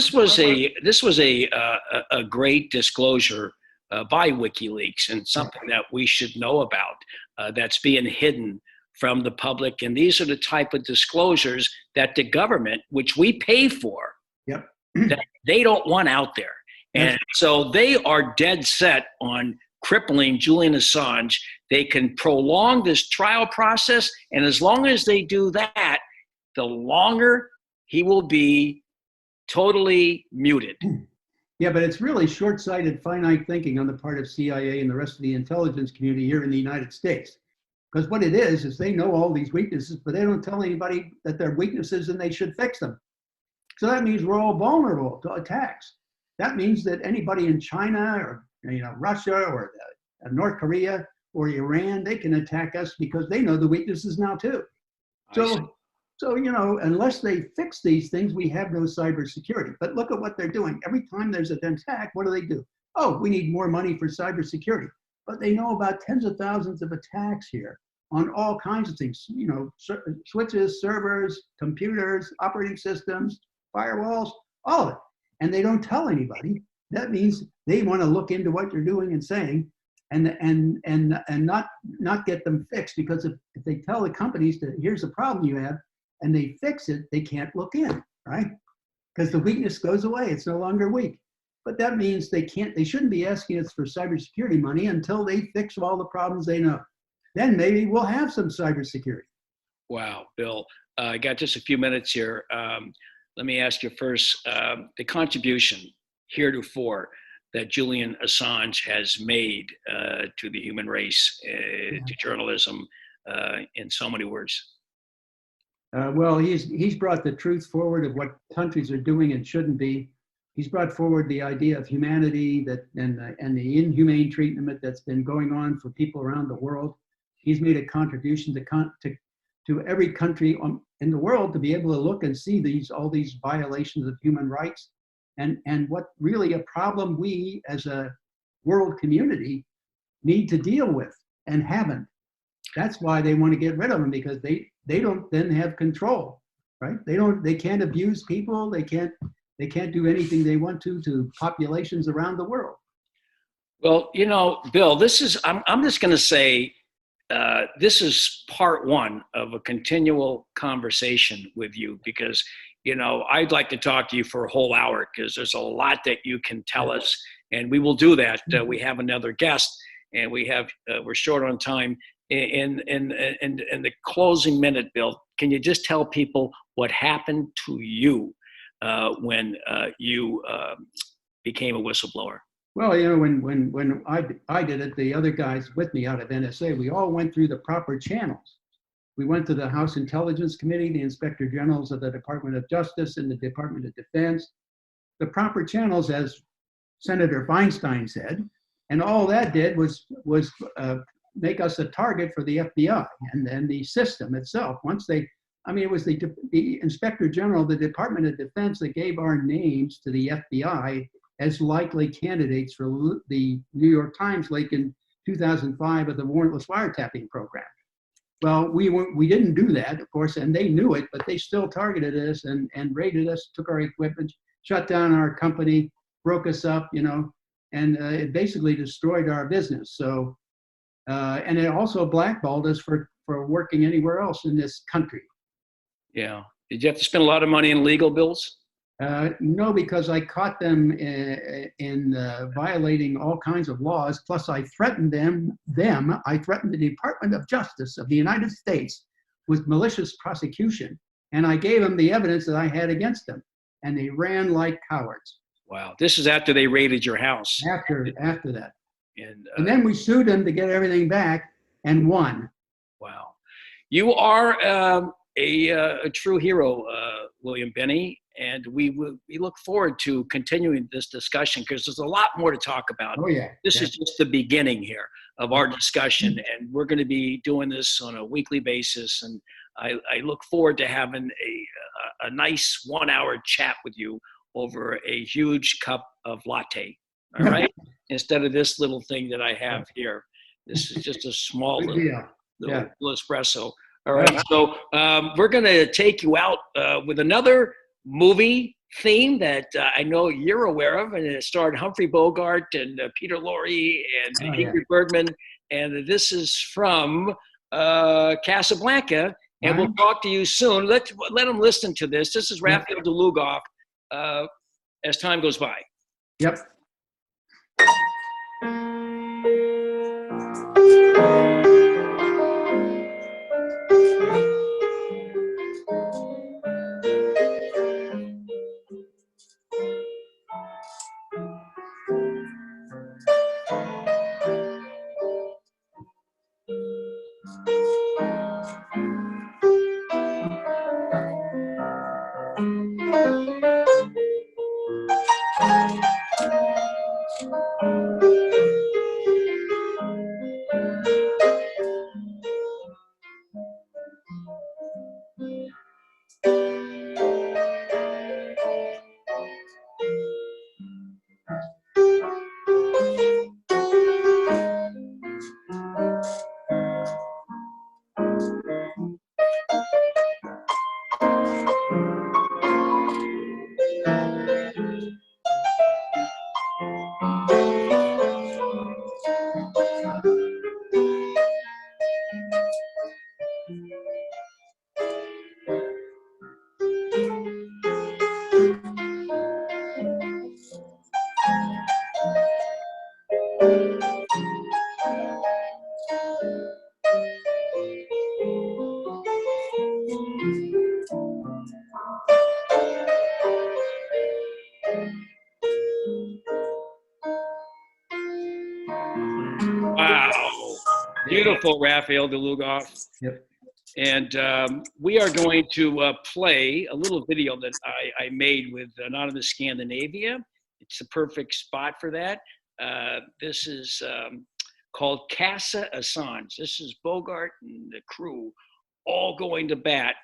a great disclosure by WikiLeaks, and something that we should know about, that's being hidden from the public. And these are the type of disclosures that the government, which we pay for, that they don't want out there. And so they are dead set on crippling Julian Assange. They can prolong this trial process, and as long as they do that, the longer he will be totally muted. Yeah, but it's really short-sighted, finite thinking on the part of CIA and the rest of the intelligence community here in the United States. Because what it is they know all these weaknesses, but they don't tell anybody that they're weaknesses and they should fix them. So that means we're all vulnerable to attacks. That means that anybody in China or Russia or North Korea or Iran, they can attack us because they know the weaknesses now too. So, unless they fix these things, we have no cybersecurity. But look at what they're doing. Every time there's an attack, what do? Oh, we need more money for cybersecurity. But they know about tens of thousands of attacks here on all kinds of things, switches, servers, computers, operating systems, firewalls, all of it. And they don't tell anybody. That means they want to look into what you're doing and saying and not get them fixed, because if they tell the companies that here's the problem you have, and they fix it, they can't look in, right? Because the weakness goes away. It's no longer weak. But that means they shouldn't be asking us for cybersecurity money until they fix all the problems they know. Then maybe we'll have some cybersecurity. Wow, Bill, I got just a few minutes here. Let me ask you first, the contribution heretofore that Julian Assange has made to the human race, to journalism, in so many words. Well, he's brought the truth forward of what countries are doing and shouldn't be. He's brought forward the idea of humanity and the inhumane treatment that's been going on for people around the world. He's made a contribution to every country in the world to be able to look and see all these violations of human rights and what really a problem we as a world community need to deal with and haven't. That's why they want to get rid of them, because they don't then have control, right? They can't abuse people. They can't do anything they want to populations around the world. Well, Bill, I'm just going to say, this is part one of a continual conversation with you, because, I'd like to talk to you for a whole hour, because there's a lot that you can tell us, and we will do that. We have another guest, and we're short on time. In the closing minute, Bill, can you just tell people what happened to you when you became a whistleblower? Well, when I did it, the other guys with me out of NSA, we all went through the proper channels. We went to the House Intelligence Committee, the Inspector Generals of the Department of Justice and the Department of Defense, the proper channels, as Senator Feinstein said, and all that did was make us a target for the FBI and then the system itself. It was the Inspector General of the Department of Defense that gave our names to the FBI as likely candidates for the New York Times leak in 2005 of the warrantless wiretapping program. Well, we didn't do that, of course, and they knew it, but they still targeted us and raided us, took our equipment, shut down our company, broke us up, and it basically destroyed our business. So, and it also blackballed us for working anywhere else in this country. Yeah. Did you have to spend a lot of money in legal bills? No, because I caught them in violating all kinds of laws. Plus, I threatened them. I threatened the Department of Justice of the United States with malicious prosecution, and I gave them the evidence that I had against them, and they ran like cowards. Wow, this is after they raided your house. After that, And then we sued them to get everything back and won. wow, you are a true hero, William Binney, and we look forward to continuing this discussion because there's a lot more to talk about. Oh yeah. This is just the beginning here of our discussion, and we're going to be doing this on a weekly basis. And I look forward to having a nice 1 hour chat with you over a huge cup of latte. All right, instead of this little thing that I have here. This is just a small little espresso. All right, so we're going to take you out with another movie theme that I know you're aware of, and it starred Humphrey Bogart and Peter Lorre and Ingrid Bergman, and this is from Casablanca, and we'll talk to you soon. Let them listen to this. This is Raphael DeLugoff as time goes by. Yep. Wow, beautiful, Raphael DeLugoff. Yep. And we are going to play a little video that I made with Anonymous Scandinavia. It's the perfect spot for that. This is called Casa Assange. This is Bogart and the crew all going to bat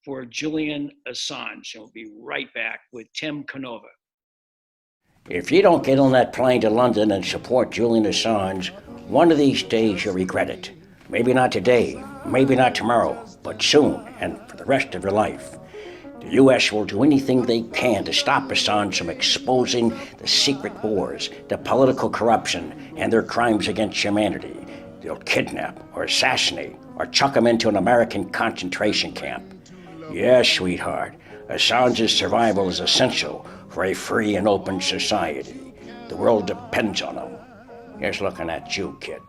for Julian Assange. And we'll be right back with Tim Canova. If you don't get on that plane to London and support Julian Assange, one of these days you'll regret it. Maybe not today, maybe not tomorrow, but soon and for the rest of your life. The U.S. will do anything they can to stop Assange from exposing the secret wars, the political corruption, and their crimes against humanity. They'll kidnap or assassinate or chuck him into an American concentration camp. Yes, sweetheart, Assange's survival is essential for a free and open society. The world depends on him. Here's looking at you, kid.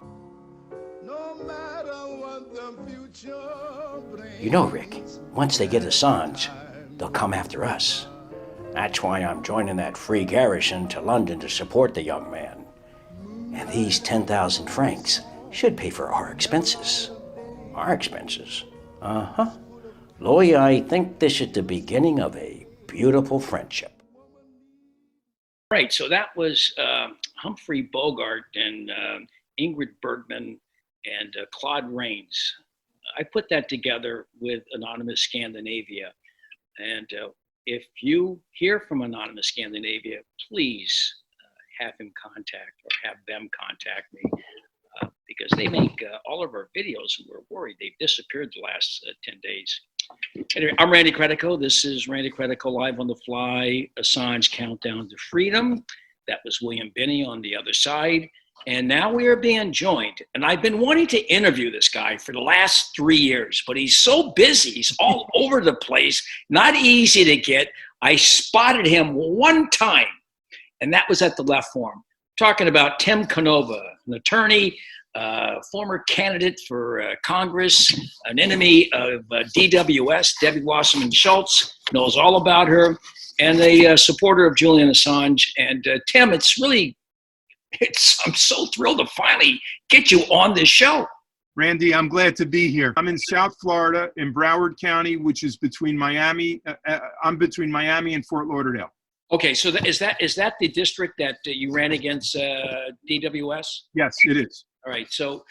You know, Rick, once they get Assange, they'll come after us. That's why I'm joining that free garrison to London to support the young man. And these 10,000 francs should pay for our expenses. Our expenses? Uh-huh. Louis, I think this is the beginning of a beautiful friendship. Right, so that was Humphrey Bogart and Ingrid Bergman and Claude Rains. I put that together with Anonymous Scandinavia. And if you hear from Anonymous Scandinavia, please have him contact or have them contact me because they make all of our videos and we're worried they've disappeared the last 10 days. Anyway, I'm Randy Credico. This is Randy Credico Live on the Fly, Assange Countdown to Freedom. That was William Binney on the other side. And now we are being joined. And I've been wanting to interview this guy for the last 3 years, but he's so busy. He's all over the place, not easy to get. I spotted him one time, and that was at the Left Forum, talking about Tim Canova, an attorney, former candidate for Congress, an enemy of DWS, Debbie Wasserman Schultz, knows all about her, and a supporter of Julian Assange. And Tim, I'm so thrilled to finally get you on this show. Randy, I'm glad to be here. I'm in South Florida in Broward County, which is between Miami. I'm between Miami and Fort Lauderdale. Okay, so is that the district that you ran against DWS? Yes, it is. All right, so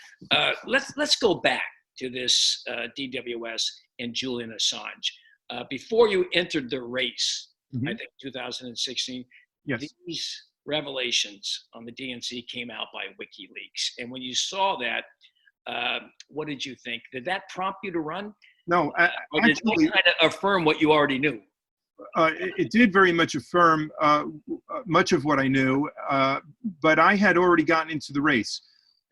let's go back to this DWS and Julian Assange. Before you entered the race, I think 2016, yes, these revelations on the DNC came out by WikiLeaks. And when you saw that, what did you think? Did that prompt you to run? No, or did it kind of affirm what you already knew? It did very much affirm much of what I knew, but I had already gotten into the race.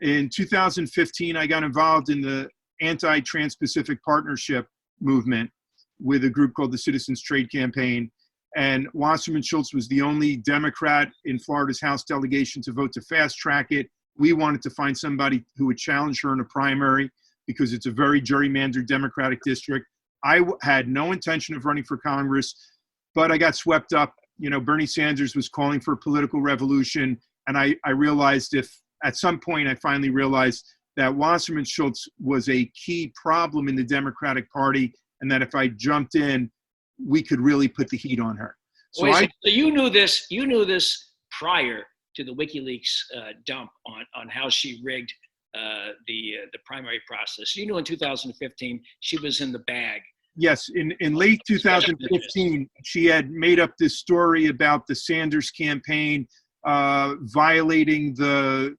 In 2015, I got involved in the anti-Trans-Pacific Partnership movement with a group called the Citizens Trade Campaign. And Wasserman Schultz was the only Democrat in Florida's House delegation to vote to fast track it. We wanted to find somebody who would challenge her in a primary because it's a very gerrymandered Democratic district. I had no intention of running for Congress, but I got swept up. You know, Bernie Sanders was calling for a political revolution. And I realized at some point, I finally realized that Wasserman Schultz was a key problem in the Democratic Party, and that if I jumped in, we could really put the heat on her. So you knew this prior to the WikiLeaks dump on how she rigged the primary process. You knew in 2015 she was in the bag. Yes, in late 2015, she had made up this story about the Sanders campaign violating the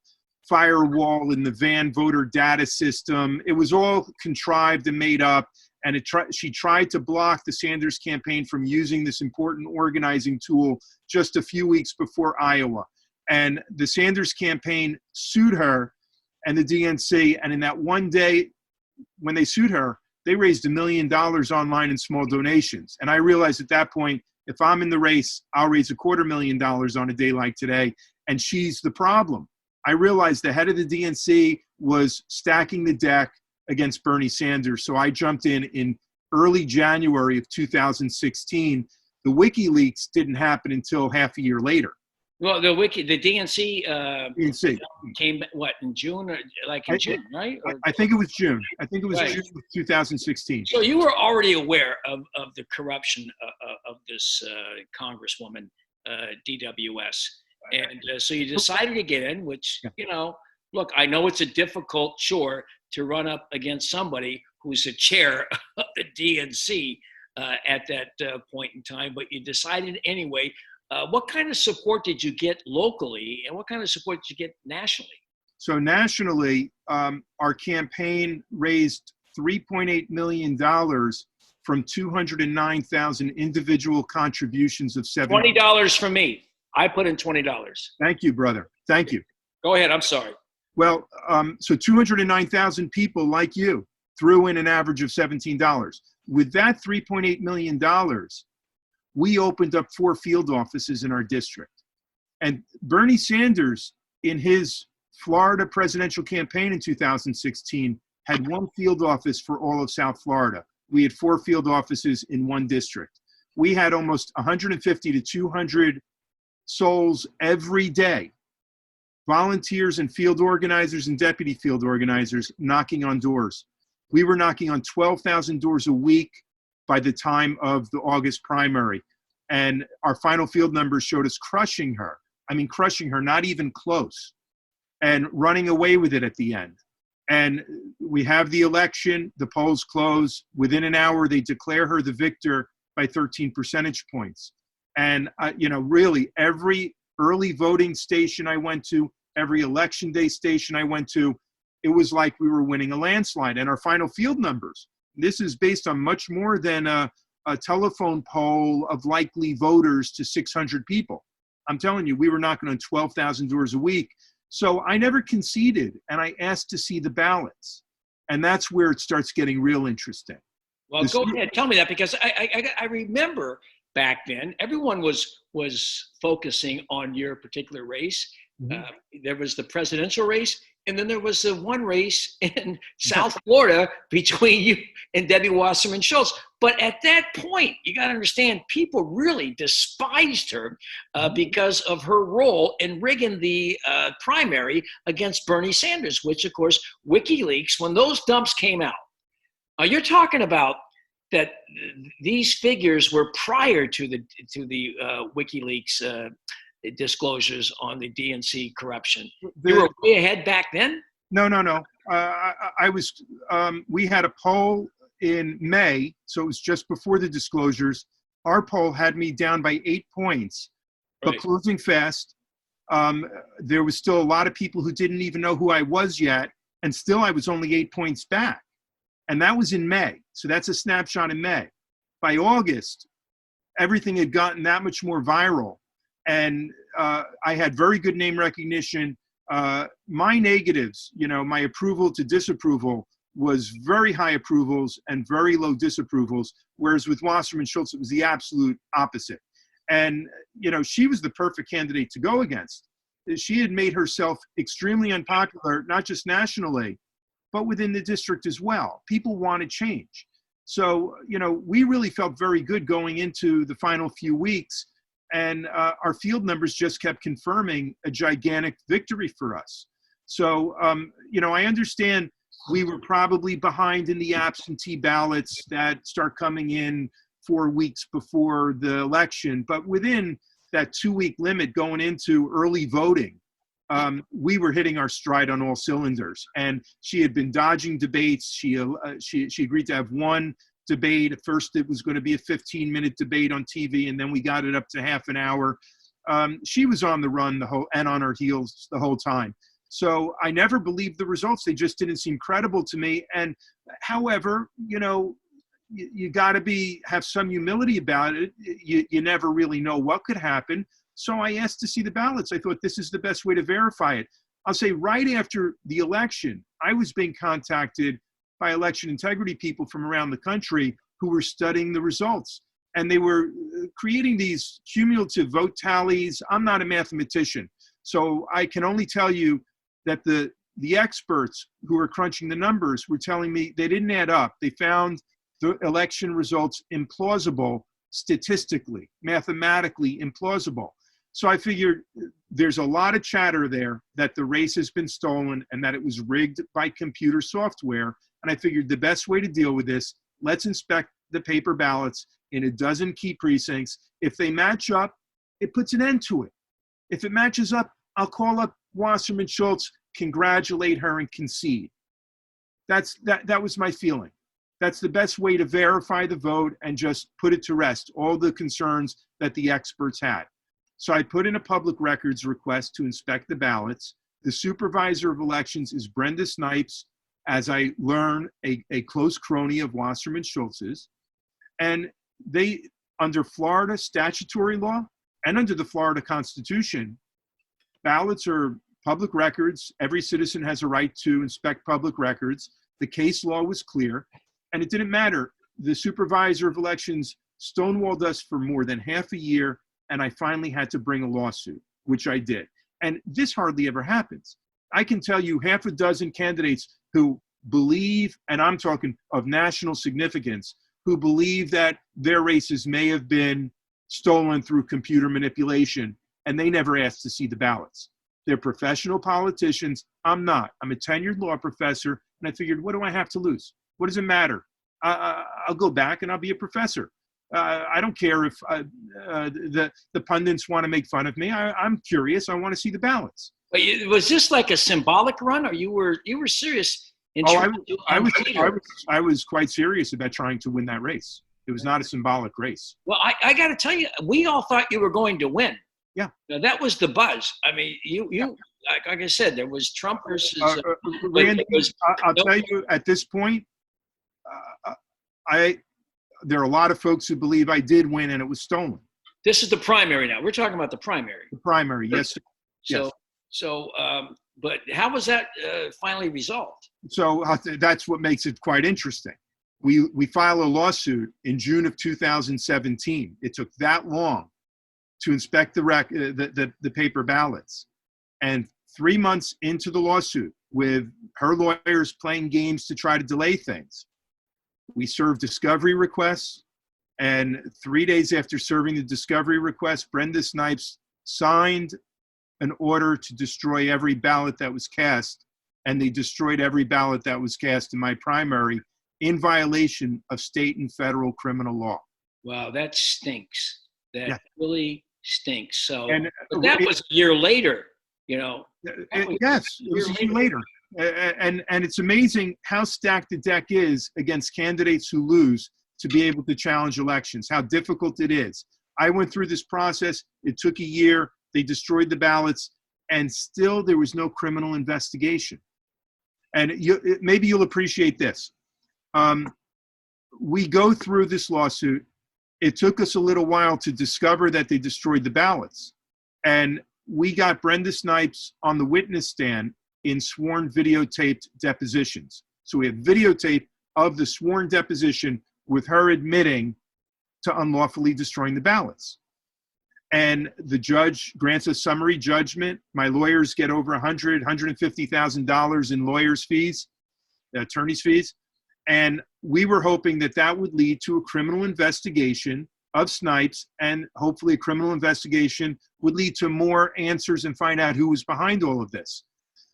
firewall in the van voter data system. It was all contrived and made up. And she tried to block the Sanders campaign from using this important organizing tool just a few weeks before Iowa. And the Sanders campaign sued her and the DNC. And in that one day, when they sued her, they raised $1 million online in small donations. And I realized at that point, if I'm in the race, I'll raise $250,000 on a day like today. And she's the problem. I realized the head of the DNC was stacking the deck against Bernie Sanders. So I jumped in early January of 2016. The WikiLeaks didn't happen until half a year later. Well, the DNC came in June, or June, right? I think it was June. I think it was right. June of 2016. So you were already aware of the corruption of this Congresswoman, DWS. And so you decided to get in, which, look, I know it's a difficult chore to run up against somebody who's the chair of the DNC at that point in time, but you decided anyway. What kind of support did you get locally, and what kind of support did you get nationally? So nationally, our campaign raised $3.8 million from 209,000 individual contributions of $20 from me. I put in $20. Thank you, brother. Thank you. Go ahead. I'm sorry. Well, so 209,000 people like you threw in an average of $17. With that $3.8 million, we opened up 4 field offices in our district. And Bernie Sanders, in his Florida presidential campaign in 2016, had 1 field office for all of South Florida. We had 4 field offices in 1 district. We had almost 150 to 200 souls every day, volunteers and field organizers and deputy field organizers knocking on doors. We were knocking on 12,000 doors a week by the time of the August primary. And our final field numbers showed us crushing her. I mean, crushing her, not even close, and running away with it at the end. And we have the election, the polls close. Within an hour, they declare her the victor by 13 percentage points. And, really every early voting station I went to, every election day station I went to, it was like we were winning a landslide. And our final field numbers, this is based on much more than a telephone poll of likely voters to 600 people. I'm telling you, we were knocking on 12,000 doors a week. So I never conceded, and I asked to see the ballots. And that's where it starts getting real interesting. Well, go ahead, tell me that, because I remember back then everyone was focusing on your particular race. There was the presidential race, and then there was the one race in South Florida between you and Debbie Wasserman Schultz. But at that point, you got to understand, people really despised her because of her role in rigging the primary against Bernie Sanders, which, of course, WikiLeaks, when those dumps came out, you're talking about that these figures were prior to the WikiLeaks disclosures on the DNC corruption. You were way ahead back then? No. I was. We had a poll in May, so it was just before the disclosures. Our poll had me down by 8 points, but closing fast. There was still a lot of people who didn't even know who I was yet, and still I was only 8 points back. And that was in May. So that's a snapshot in May. By August, everything had gotten that much more viral. And I had very good name recognition. My negatives, my approval to disapproval was very high approvals and very low disapprovals. Whereas with Wasserman Schultz, it was the absolute opposite. And, she was the perfect candidate to go against. She had made herself extremely unpopular, not just nationally, but within the district as well. People wanted change. So, we really felt very good going into the final few weeks, and our field numbers just kept confirming a gigantic victory for us. So, I understand we were probably behind in the absentee ballots that start coming in 4 weeks before the election, but within that 2-week limit going into early voting, we were hitting our stride on all cylinders. And she had been dodging debates. She agreed to have one debate. At first, it was going to be a 15-minute debate on TV, and then we got it up to half an hour. She was on the run and on her heels the whole time. So I never believed the results. They just didn't seem credible to me. And however, you got to have some humility about it. You never really know what could happen. So I asked to see the ballots. I thought this is the best way to verify it. I'll say right after the election, I was being contacted by election integrity people from around the country who were studying the results. And they were creating these cumulative vote tallies. I'm not a mathematician, so I can only tell you that the experts who were crunching the numbers were telling me they didn't add up. They found the election results implausible statistically, mathematically implausible. So I figured there's a lot of chatter there that the race has been stolen and that it was rigged by computer software. And I figured the best way to deal with this, let's inspect the paper ballots in a dozen key precincts. If they match up, it puts an end to it. If it matches up, I'll call up Wasserman Schultz, congratulate her, and concede. That was my feeling. That's the best way to verify the vote and just put it to rest, all the concerns that the experts had. So I put in a public records request to inspect the ballots. The supervisor of elections is Brenda Snipes, as I learn, a close crony of Wasserman Schultz's. And they, under Florida statutory law and under the Florida Constitution, ballots are public records. Every citizen has a right to inspect public records. The case law was clear, and it didn't matter. The supervisor of elections stonewalled us for more than half a year, and I finally had to bring a lawsuit, which I did. And this hardly ever happens. I can tell you half a dozen candidates who believe, and I'm talking of national significance, who believe that their races may have been stolen through computer manipulation, and they never asked to see the ballots. They're professional politicians. I'm not. I'm a tenured law professor, and I figured, what do I have to lose? What does it matter? I'll go back and I'll be a professor. I don't care if the pundits want to make fun of me. I'm curious. I want to see the ballots. But was this like a symbolic run, or you were serious? I was quite serious about trying to win that race. It was not a symbolic race. Well, I got to tell you, we all thought you were going to win. Yeah. Now, that was the buzz. I mean, like I said, there was Trump versus. Randy, I'll tell you, at this point, there are a lot of folks who believe I did win and it was stolen. This is the primary now. We're talking about the primary. The primary, yes. So, yes. So, but how was that finally resolved? So that's what makes it quite interesting. We file a lawsuit in June of 2017. It took that long to inspect the paper ballots. And 3 months into the lawsuit, with her lawyers playing games to try to delay things, we served discovery requests. And 3 days after serving the discovery request, Brenda Snipes signed an order to destroy every ballot that was cast. And they destroyed every ballot that was cast in my primary in violation of state and federal criminal law. Wow, that stinks. That really stinks. So, And but that was a year later, you know. Yes, it was a year later. And it's amazing how stacked the deck is against candidates who lose to be able to challenge elections, how difficult it is. I went through this process. It took a year. They destroyed the ballots, and still there was no criminal investigation. And maybe you'll appreciate this. We go through this lawsuit. It took us a little while to discover that they destroyed the ballots. And we got Brenda Snipes on the witness stand in sworn videotaped depositions. So we have videotape of the sworn deposition with her admitting to unlawfully destroying the ballots. And the judge grants a summary judgment. My lawyers get over $150,000 in lawyers' fees, attorney's fees. And we were hoping that that would lead to a criminal investigation of Snipes, and hopefully a criminal investigation would lead to more answers and find out who was behind all of this.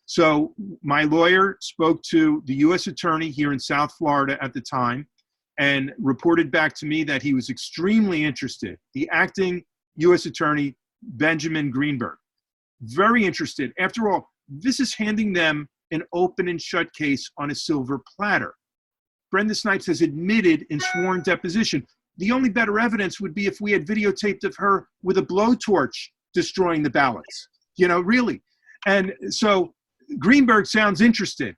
So my lawyer spoke to the U.S. attorney here in South Florida at the time and reported back to me that he was extremely interested. The acting U.S. attorney, Benjamin Greenberg, very interested. After all, this is handing them an open and shut case on a silver platter. Brenda Snipes has admitted in sworn deposition. The only better evidence would be if we had videotaped of her with a blowtorch destroying the ballots, really. And so Greenberg sounds interested.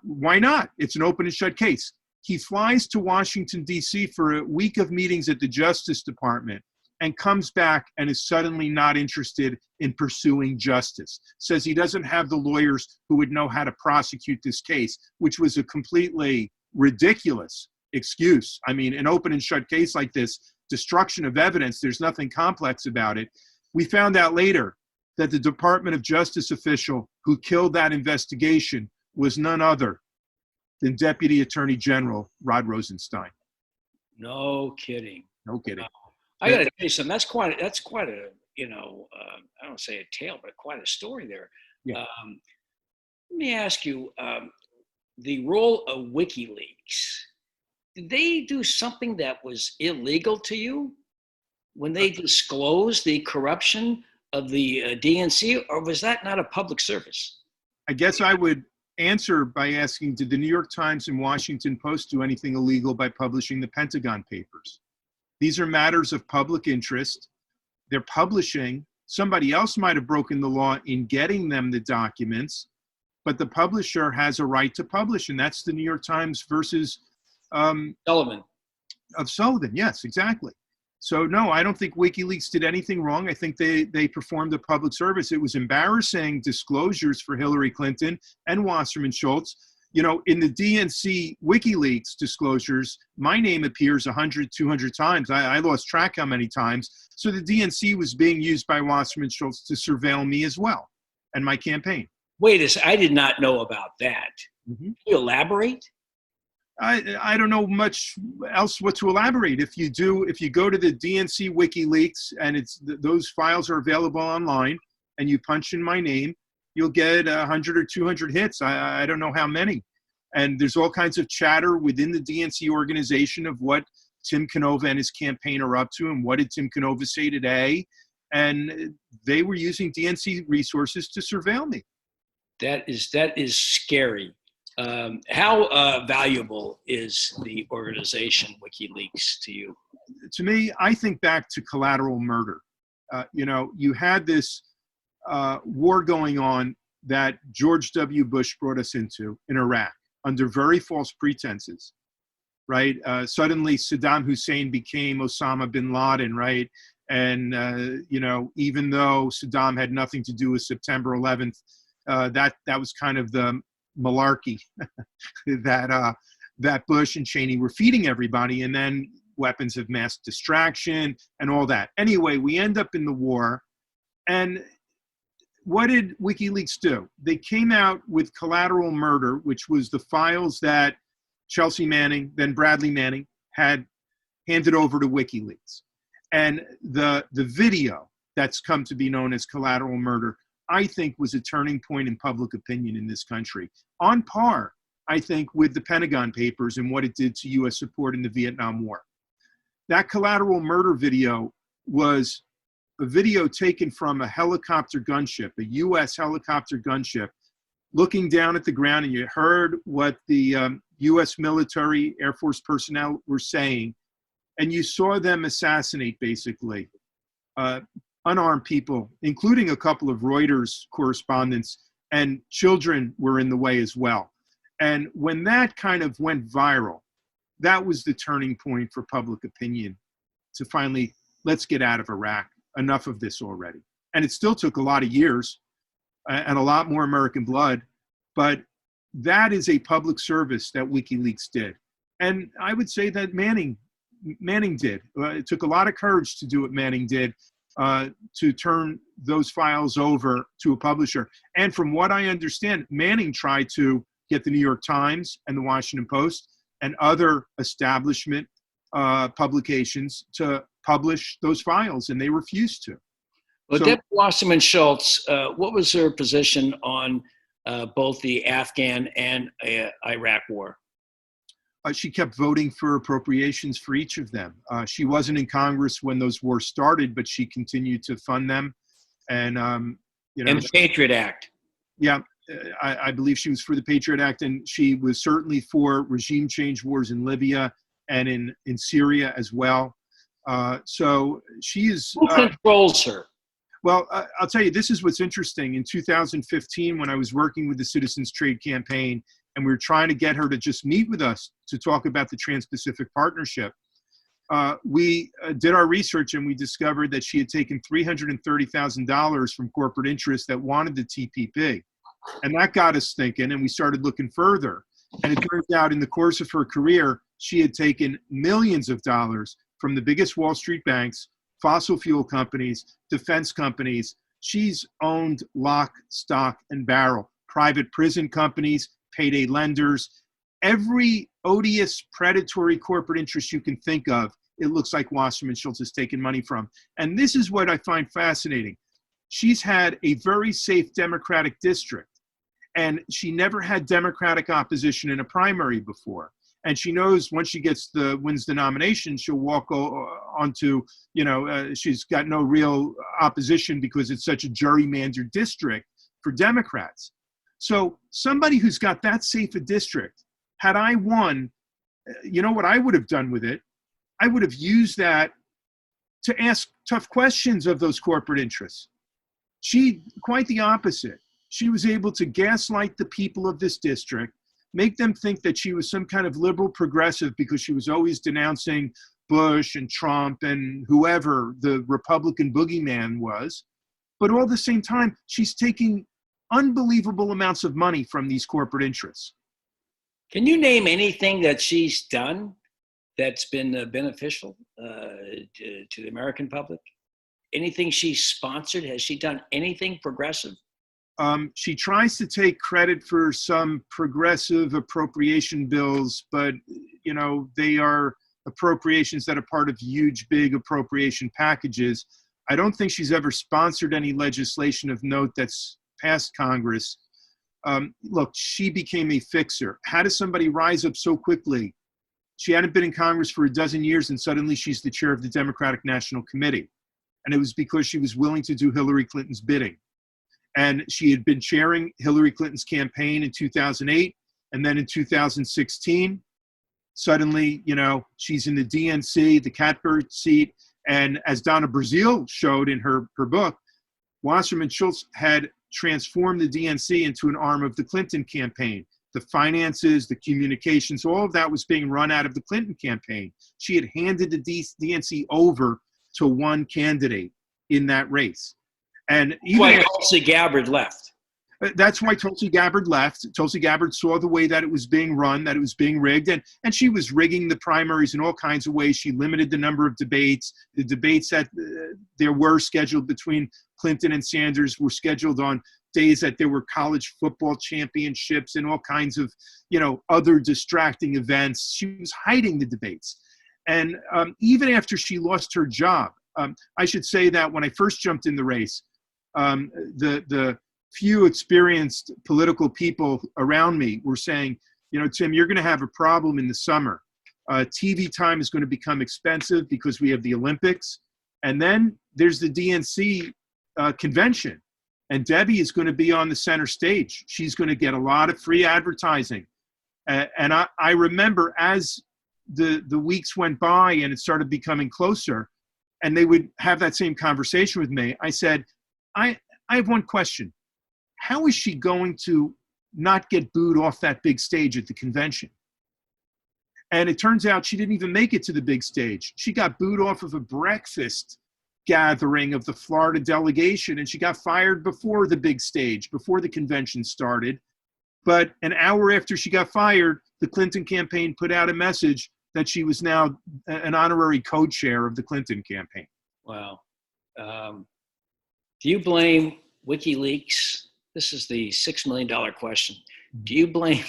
Why not? It's an open and shut case. He flies to Washington, D.C. for a week of meetings at the Justice Department and comes back and is suddenly not interested in pursuing justice. Says he doesn't have the lawyers who would know how to prosecute this case, which was a completely ridiculous excuse. I mean, an open and shut case like this, destruction of evidence, there's nothing complex about it. We found out later that the Department of Justice official who killed that investigation was none other than Deputy Attorney General Rod Rosenstein. No kidding. No kidding. I got to tell you something. That's quite a, I don't say a tale, but quite a story there. Yeah. Let me ask you, the role of WikiLeaks, did they do something that was illegal to you when they disclosed the corruption of the DNC, or was that not a public service? I guess I would answer by asking, did the New York Times and Washington Post do anything illegal by publishing the Pentagon Papers? These are matters of public interest. They're publishing. Somebody else might have broken the law in getting them the documents, but the publisher has a right to publish, and that's the New York Times versus Sullivan. Of Sullivan, yes, exactly. So no, I don't think WikiLeaks did anything wrong. I think they performed a public service. It was embarrassing disclosures for Hillary Clinton and Wasserman Schultz. In the DNC WikiLeaks disclosures, my name appears 100, 200 times. I lost track how many times. So the DNC was being used by Wasserman Schultz to surveil me as well and my campaign. Wait a second, I did not know about that. Mm-hmm. Can you elaborate? I don't know much else what to elaborate. If you go to the DNC WikiLeaks and those files are available online and you punch in my name, you'll get 100 or 200 hits. I don't know how many. And there's all kinds of chatter within the DNC organization of what Tim Canova and his campaign are up to and what did Tim Canova say today. And they were using DNC resources to surveil me. That is scary. How valuable is the organization WikiLeaks to you? To me, I think back to collateral murder. You had this war going on that George W. Bush brought us into in Iraq under very false pretenses, right? Suddenly Saddam Hussein became Osama bin Laden, right? And, even though Saddam had nothing to do with September 11th, that was kind of the malarkey that Bush and Cheney were feeding everybody, and then weapons of mass distraction and all that. Anyway, we end up in the war, and what did WikiLeaks do? They came out with Collateral Murder, which was the files that Chelsea Manning, then Bradley Manning, had handed over to WikiLeaks. And the video that's come to be known as Collateral Murder, I think, was a turning point in public opinion in this country, on par, I think, with the Pentagon Papers and what it did to U.S. support in the Vietnam War. That Collateral Murder video was a video taken from a helicopter gunship, a U.S. helicopter gunship, looking down at the ground, and you heard what the U.S. military, Air Force personnel were saying, and you saw them assassinate, basically, unarmed people, including a couple of Reuters correspondents, and children were in the way as well. And when that kind of went viral, that was the turning point for public opinion to finally, let's get out of Iraq. Enough of this already. And it still took a lot of years and a lot more American blood, but that is a public service that WikiLeaks did. And I would say that Manning did. It took a lot of courage to do what Manning did, to turn those files over to a publisher. And from what I understand, Manning tried to get the New York Times and the Washington Post and other establishment publications to publish those files, and they refused to. Well, So- Deborah Wasserman Schultz, what was her position on both the Afghan and Iraq war? She kept voting for appropriations for each of them. She wasn't in Congress when those wars started, but she continued to fund them. And, And the Patriot Act. Yeah, I believe she was for the Patriot Act, and she was certainly for regime change wars in Libya and in Syria as well. So she is... Who controls her? Well, I'll tell you, this is what's interesting. In 2015, when I was working with the Citizens Trade Campaign, and we were trying to get her to just meet with us to talk about the Trans-Pacific Partnership, we did our research, and we discovered that she had taken $330,000 from corporate interests that wanted the TPP. And that got us thinking, and we started looking further. And it turns out in the course of her career, she had taken millions of dollars from the biggest Wall Street banks, fossil fuel companies, defense companies. She's owned lock, stock, and barrel. Private prison companies, payday lenders. Every odious, predatory corporate interest you can think of, it looks like Wasserman Schultz has taken money from. And this is what I find fascinating. She's had a very safe Democratic district, and she never had Democratic opposition in a primary before. And she knows once she wins the nomination, she'll walk onto, she's got no real opposition because it's such a gerrymandered district for Democrats. So somebody who's got that safe a district, had I won, you know what I would have done with it? I would have used that to ask tough questions of those corporate interests. She, quite the opposite. She was able to gaslight the people of this district, make them think that she was some kind of liberal progressive because she was always denouncing Bush and Trump and whoever the Republican boogeyman was. But all at the same time, she's taking unbelievable amounts of money from these corporate interests. Can you name anything that she's done that's been beneficial to the American public? Anything she's sponsored? Has she done anything progressive? She tries to take credit for some progressive appropriation bills, but they are appropriations that are part of huge, big appropriation packages. I don't think she's ever sponsored any legislation of note that's passed Congress. Look, she became a fixer. How does somebody rise up so quickly? She hadn't been in Congress for a dozen years, and suddenly she's the chair of the Democratic National Committee. And it was because she was willing to do Hillary Clinton's bidding. And she had been chairing Hillary Clinton's campaign in 2008. And then in 2016, suddenly, she's in the DNC, the catbird seat. And as Donna Brazile showed in her book, Wasserman Schultz had transformed the DNC into an arm of the Clinton campaign. The finances, the communications, all of that was being run out of the Clinton campaign. She had handed the DNC over to one candidate in that race. And even Why Tulsi Gabbard left. that's why Tulsi Gabbard left. Tulsi Gabbard saw the way that it was being run, that it was being rigged, and she was rigging the primaries in all kinds of ways. She limited the number of debates. The debates that there were scheduled between Clinton and Sanders were scheduled on days that there were college football championships and all kinds of, other distracting events. She was hiding the debates. And even after she lost her job, I should say that when I first jumped in the race, the few experienced political people around me were saying, Tim, you're going to have a problem in the summer. TV time is going to become expensive because we have the Olympics. And then there's the DNC convention. And Debbie is going to be on the center stage. She's going to get a lot of free advertising. And I remember as the weeks went by and it started becoming closer, and they would have that same conversation with me, I said, I have one question. How is she going to not get booed off that big stage at the convention? And it turns out she didn't even make it to the big stage. She got booed off of a breakfast gathering of the Florida delegation, and she got fired before the big stage, before the convention started. But an hour after she got fired, the Clinton campaign put out a message that she was now an honorary co-chair of the Clinton campaign. Wow. Do you blame WikiLeaks? This is the $6 million question. Do you blame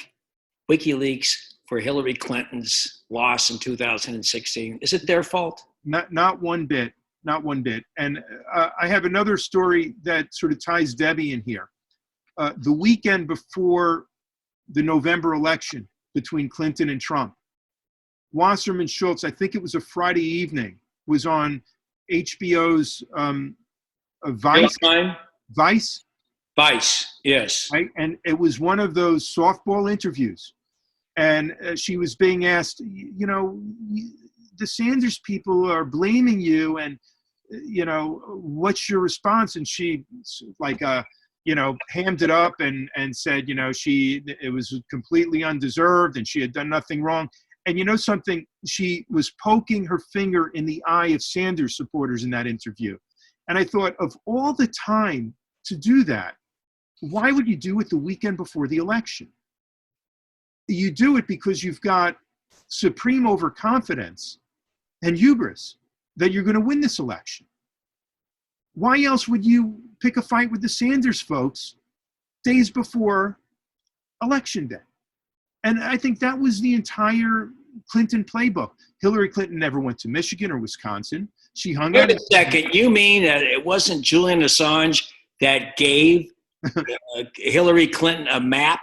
WikiLeaks for Hillary Clinton's loss in 2016? Is it their fault? Not one bit. Not one bit. And I have another story that sort of ties Debbie in here. The weekend before the November election between Clinton and Trump, Wasserman Schultz, I think it was a Friday evening, was on HBO's Vice. Vice, yes. Right? And it was one of those softball interviews. And she was being asked, the Sanders people are blaming you, and, what's your response? And she hammed it up and said, it was completely undeserved and she had done nothing wrong. And something, she was poking her finger in the eye of Sanders supporters in that interview. And I thought, of all the time to do that, why would you do it the weekend before the election? You do it because you've got supreme overconfidence and hubris that you're going to win this election. Why else would you pick a fight with the Sanders folks days before election day? And I think that was the entire Clinton playbook. Hillary Clinton never went to Michigan or Wisconsin. She hung out. Wait a second. You mean that it wasn't Julian Assange that gave Hillary Clinton a map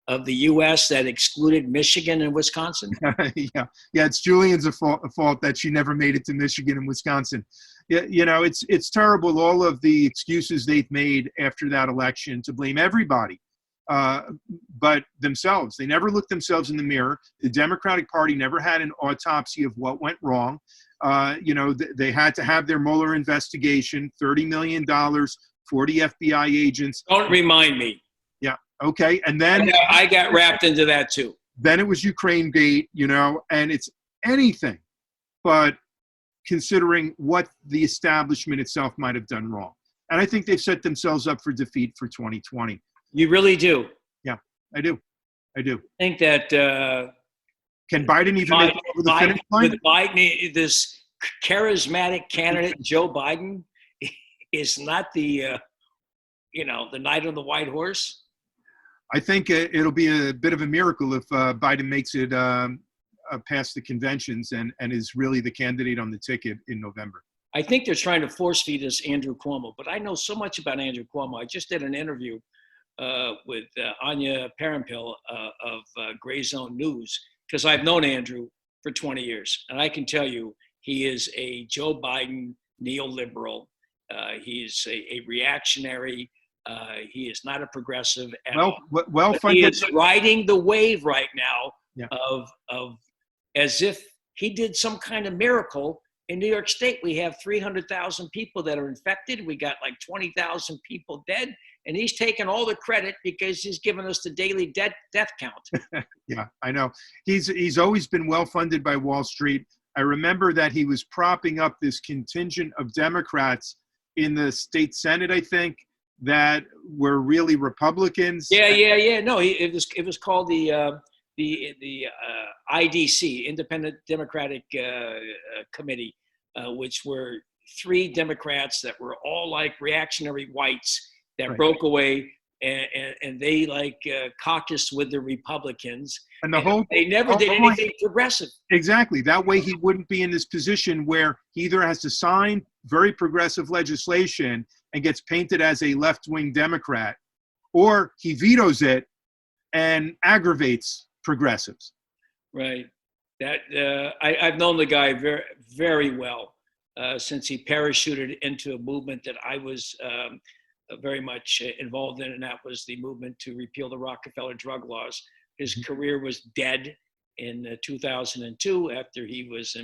of the U.S. that excluded Michigan and Wisconsin? Yeah, it's Julian's fault that she never made it to Michigan and Wisconsin. Yeah, it's terrible, all of the excuses they've made after that election to blame everybody but themselves. They never looked themselves in the mirror. The Democratic Party never had an autopsy of what went wrong. They had to have their Mueller investigation, $30 million, 40 FBI agents. Don't remind me. Yeah. Okay. And then I got wrapped into that too. Then it was Ukraine gate, and it's anything but considering what the establishment itself might have done wrong. And I think they've set themselves up for defeat for 2020. You really do? Yeah, I do. I think that can Biden even make it over the finish line? With Biden, this charismatic candidate, Joe Biden, is not the the knight on the white horse. I think it'll be a bit of a miracle if Biden makes it past the conventions and is really the candidate on the ticket in November. I think they're trying to force feed us Andrew Cuomo, but I know so much about Andrew Cuomo. I just did an interview with Anya Parampil of Gray Zone News, because I've known Andrew for 20 years. And I can tell you, he is a Joe Biden neoliberal. He's a reactionary. He is not a progressive at all. Well funded. He is riding the wave right now Yeah. of as if he did some kind of miracle. In New York State, we have 300,000 people that are infected. We got like 20,000 people dead. And he's taken all the credit because he's given us the daily death count. Yeah, I know. He's always been well funded by Wall Street. I remember that he was propping up this contingent of Democrats in the state Senate, I think, that were really Republicans. Yeah. No, it was called the IDC, Independent Democratic Committee, which were 3 Democrats that were all like reactionary whites that Right. broke away, and they like caucused with the Republicans. And the whole they never whole did point- anything progressive. Exactly. That way he wouldn't be in this position where he either has to sign very progressive legislation and gets painted as a left-wing Democrat, or he vetoes it and aggravates progressives. Right. That I've known the guy very, very well since he parachuted into a movement that I was very much involved in, and that was the movement to repeal the Rockefeller drug laws. His career was dead in 2002 after he was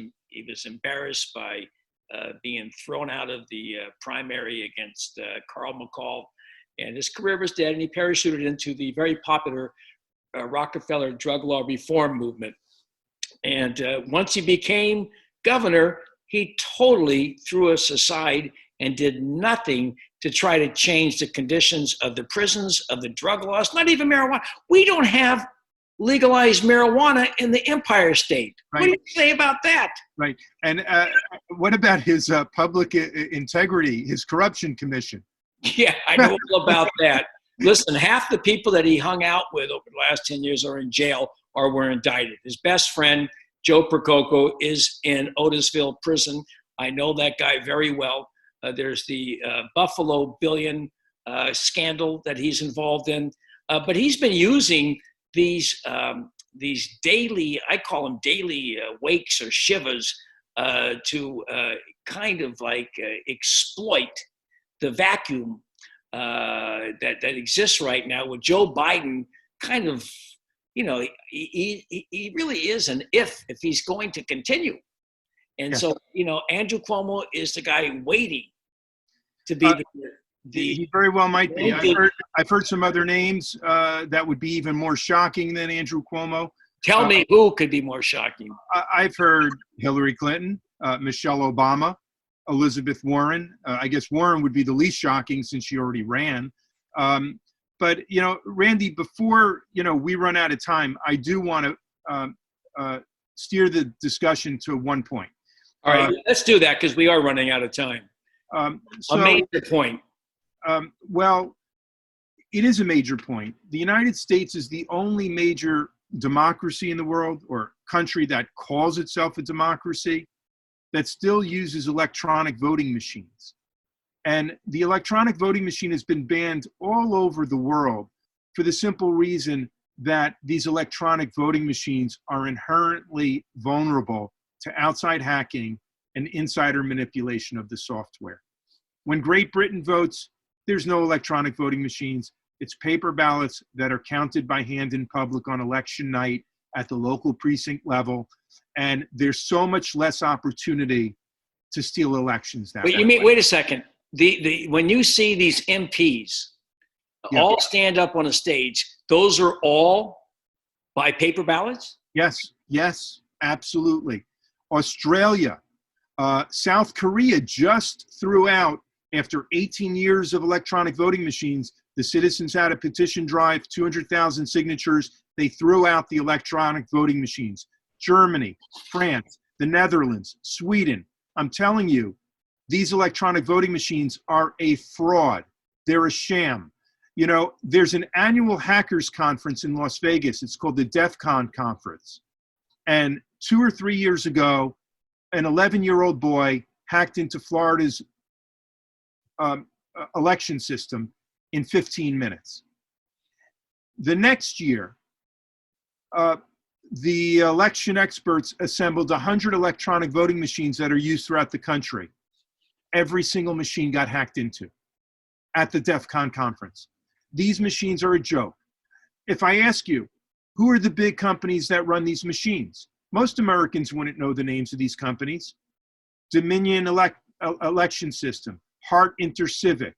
embarrassed by being thrown out of the primary against Carl McCall, and his career was dead. And he parachuted into the very popular Rockefeller drug law reform movement. And once he became governor, he totally threw us aside and did nothing to try to change the conditions of the prisons, of the drug laws, not even marijuana. We don't have legalized marijuana in the Empire State. Right. What do you say about that? Right. And what about his public integrity, his corruption commission? Yeah, I know all about that. Listen, half the people that he hung out with over the last 10 years are in jail or were indicted. His best friend, Joe Percoco, is in Otisville prison. I know that guy very well. There's the Buffalo billion scandal that he's involved in. But he's been using these daily, I call them daily wakes or shivas, to kind of like exploit the vacuum that exists right now with Joe Biden kind of, you know, he really is an if he's going to continue. And so, you know, Andrew Cuomo is the guy waiting to be he very well might be. I've heard some other names that would be even more shocking than Andrew Cuomo. Tell me who could be more shocking. I've heard Hillary Clinton, Michelle Obama, Elizabeth Warren. I guess Warren would be the least shocking since she already ran. But, you know, Randy, before, you know, we run out of time, I do want to steer the discussion to one point. All right, let's do that because we are running out of time. A major point. Well, it is a major point. The United States is the only major democracy in the world, or country that calls itself a democracy, that still uses electronic voting machines. And the electronic voting machine has been banned all over the world for the simple reason that these electronic voting machines are inherently vulnerable to outside hacking and insider manipulation of the software. When Great Britain votes, there's no electronic voting machines. It's paper ballots that are counted by hand in public on election night at the local precinct level. And there's so much less opportunity to steal elections that way. You mean, wait a second. When you see these MPs all stand up on a stage, those are all by paper ballots? Yes, absolutely. Australia, South Korea just threw out, after 18 years of electronic voting machines, the citizens had a petition drive, 200,000 signatures. They threw out the electronic voting machines. Germany, France, the Netherlands, Sweden. I'm telling you, these electronic voting machines are a fraud. They're a sham. You know, there's an annual hackers conference in Las Vegas. It's called the DEF CON conference. And 2 or 3 years ago, an 11-year-old boy hacked into Florida's election system in 15 minutes. The next year, the election experts assembled 100 electronic voting machines that are used throughout the country. Every single machine got hacked into at the DEF CON conference. These machines are a joke. If I ask you, who are the big companies that run these machines? Most Americans wouldn't know the names of these companies. Dominion Election System, Hart Intercivic,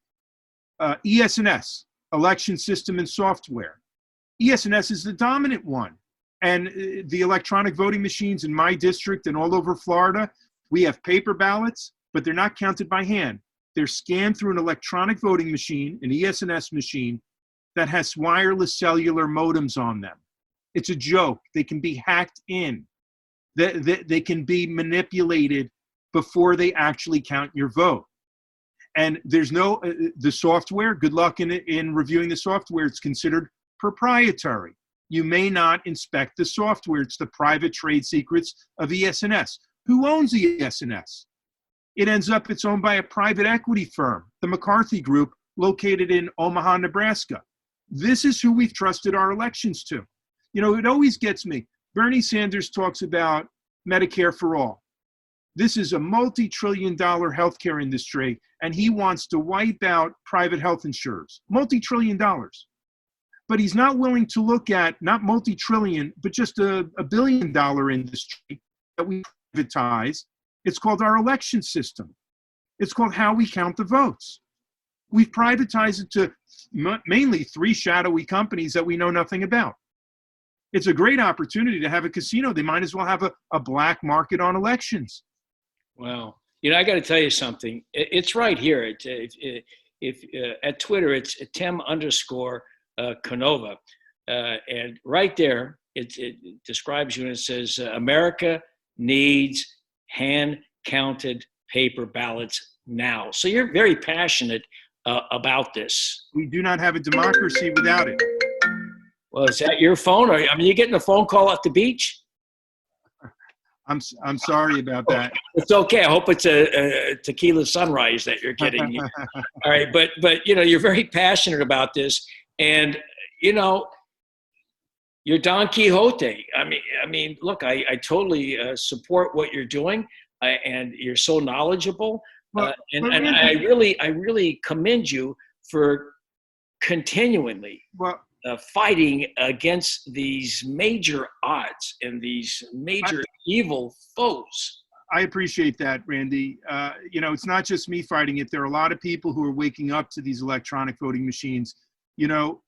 ES&S, Election System and Software. ES&S is the dominant one. And the electronic voting machines in my district and all over Florida, we have paper ballots, but they're not counted by hand. They're scanned through an electronic voting machine, an ES&S machine, that has wireless cellular modems on them. It's a joke. They can be hacked in. They can be manipulated before they actually count your vote. And there's no, the software, good luck in reviewing the software. It's considered proprietary. You may not inspect the software. It's the private trade secrets of ES&S. Who owns ES&S? It ends up, it's owned by a private equity firm, the McCarthy Group, located in Omaha, Nebraska. This is who we've trusted our elections to. You know, it always gets me. Bernie Sanders talks about Medicare for all. This is a multi-trillion-dollar healthcare industry, and he wants to wipe out private health insurers. Multi-trillion dollars. But he's not willing to look at, not multi-trillion, but just a billion-dollar industry that we privatize. It's called our election system. It's called how we count the votes. We've privatized it to mainly 3 shadowy companies that we know nothing about. It's a great opportunity to have a casino. They might as well have a black market on elections. Well, you know, I got to tell you something. It's right here. At Twitter, it's Tim_Canova. And right there, it describes you and it says, America needs hand-counted paper ballots now. So you're very passionate about this. We do not have a democracy without it. Well, is that your phone? I mean, you getting a phone call at the beach? I'm sorry about that. It's okay. I hope it's a tequila sunrise that you're getting. All right, but you know, you're very passionate about this, and you know, you're Don Quixote. I mean, look, I totally support what you're doing, and you're so knowledgeable, and I really commend you for continually fighting against these major odds and these major evil foes. I appreciate that, Randy. You know, it's not just me fighting it. There are a lot of people who are waking up to these electronic voting machines. You know,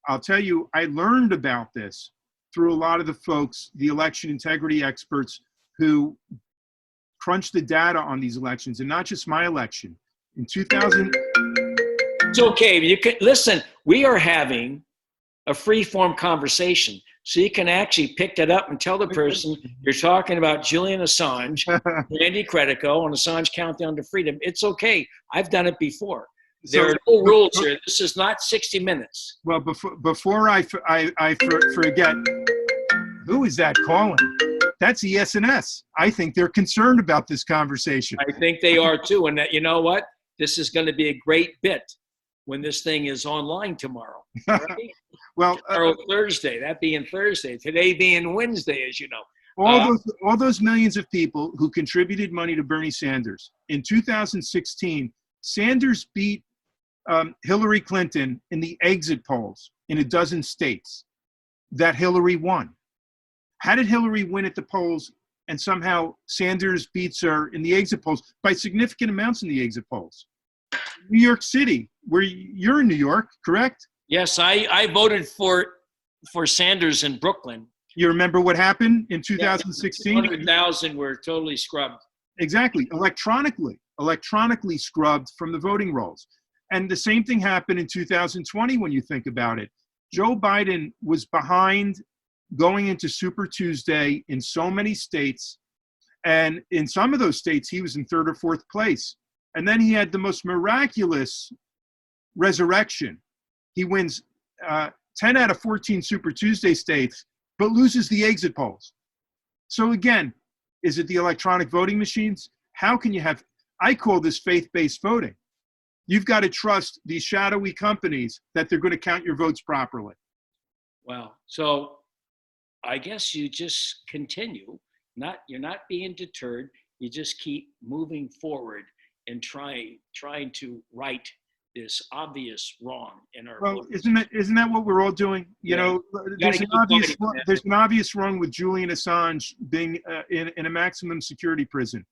I'll tell you, I learned about this through a lot of the folks, the election integrity experts who crunch the data on these elections, and not just my election. In 2000. It's okay. You can listen. We are having a free-form conversation, so you can actually pick that up and tell the person you're talking about Julian Assange, Randy Credico, and Assange Countdown to Freedom. It's okay. I've done it before. There are no rules here. This is not 60 Minutes. Well, before I forget, who is that calling? That's ES&S. I think they're concerned about this conversation. I think they are too. And that, you know what? This is going to be a great bit when this thing is online tomorrow. Right? Well, or Thursday. That being Thursday. Today being Wednesday, as you know. All those millions of people who contributed money to Bernie Sanders. In 2016, Sanders beat Hillary Clinton in the exit polls in a dozen states that Hillary won. How did Hillary win at the polls and somehow Sanders beats her in the exit polls by significant amounts in the exit polls? New York City, where you're in New York, correct? Yes, I voted for Sanders in Brooklyn. You remember what happened in 2016? 200,000 were totally scrubbed. Exactly, electronically scrubbed from the voting rolls. And the same thing happened in 2020 when you think about it. Joe Biden was behind going into Super Tuesday in so many states. And in some of those states, he was in 3rd or 4th place. And then he had the most miraculous resurrection. He wins 10 out of 14 Super Tuesday states, but loses the exit polls. So again, is it the electronic voting machines? How can you have, I call this faith-based voting. You've got to trust these shadowy companies that they're going to count your votes properly. Wow. So I guess you just continue. You're not being deterred. You just keep moving forward and trying to right this obvious wrong in our well, isn't that what we're all doing? You know, there's an obvious wrong with Julian Assange being in a maximum security prison,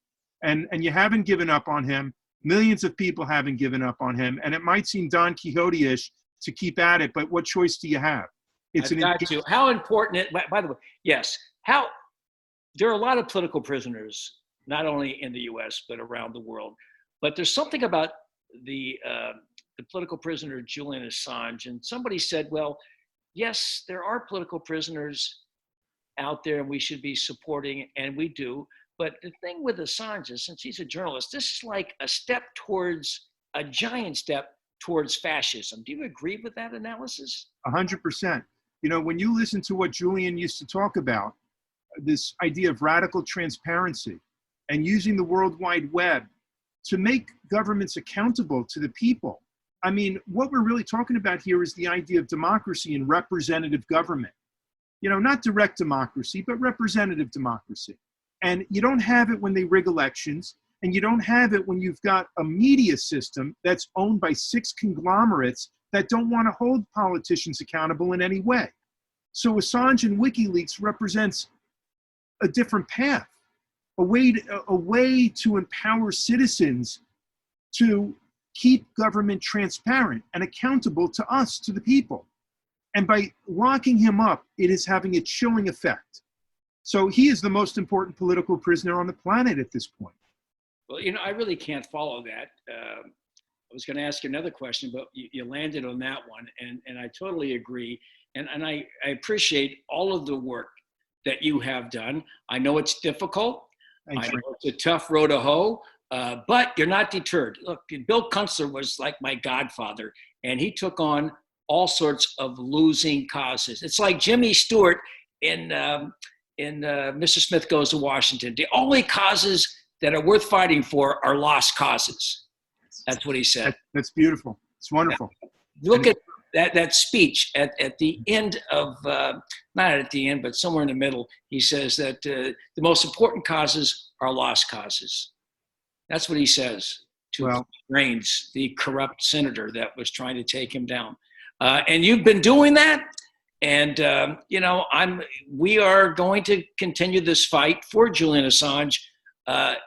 and you haven't given up on him. Millions of people haven't given up on him, and it might seem Don Quixote-ish to keep at it, but what choice do you have? It's I've got to. How important it, by the way, yes, how, there are a lot of political prisoners, not only in the US, but around the world. But there's something about the political prisoner, Julian Assange. And somebody said, well, yes, there are political prisoners out there and we should be supporting, and we do. But the thing with Assange is, since he's a journalist, this is like a step towards, a giant step towards fascism. Do you agree with that analysis? 100%. You know, when you listen to what Julian used to talk about, this idea of radical transparency and using the World Wide Web to make governments accountable to the people. I mean, what we're really talking about here is the idea of democracy and representative government. You know, not direct democracy, but representative democracy. And you don't have it when they rig elections, and you don't have it when you've got a media system that's owned by 6 conglomerates that don't want to hold politicians accountable in any way. So Assange and WikiLeaks represents a different path, a way to empower citizens to keep government transparent and accountable to us, to the people. And by locking him up, it is having a chilling effect. So he is the most important political prisoner on the planet at this point. Well, you know, I really can't follow that. I was going to ask you another question, but you landed on that one, and I totally agree. And I appreciate all of the work that you have done. I know it's difficult. Thanks. I know it's a tough road to hoe, but you're not deterred. Look, Bill Kunstler was like my godfather, and he took on all sorts of losing causes. It's like Jimmy Stewart in Mr. Smith Goes to Washington. The only causes that are worth fighting for are lost causes. That's what he said. That's beautiful. It's wonderful. Look at that speech at the end of, not at the end, but somewhere in the middle. He says that the most important causes are lost causes. That's what he says to Reigns, the corrupt senator that was trying to take him down. And you've been doing that. And, you know, we are going to continue this fight for Julian Assange.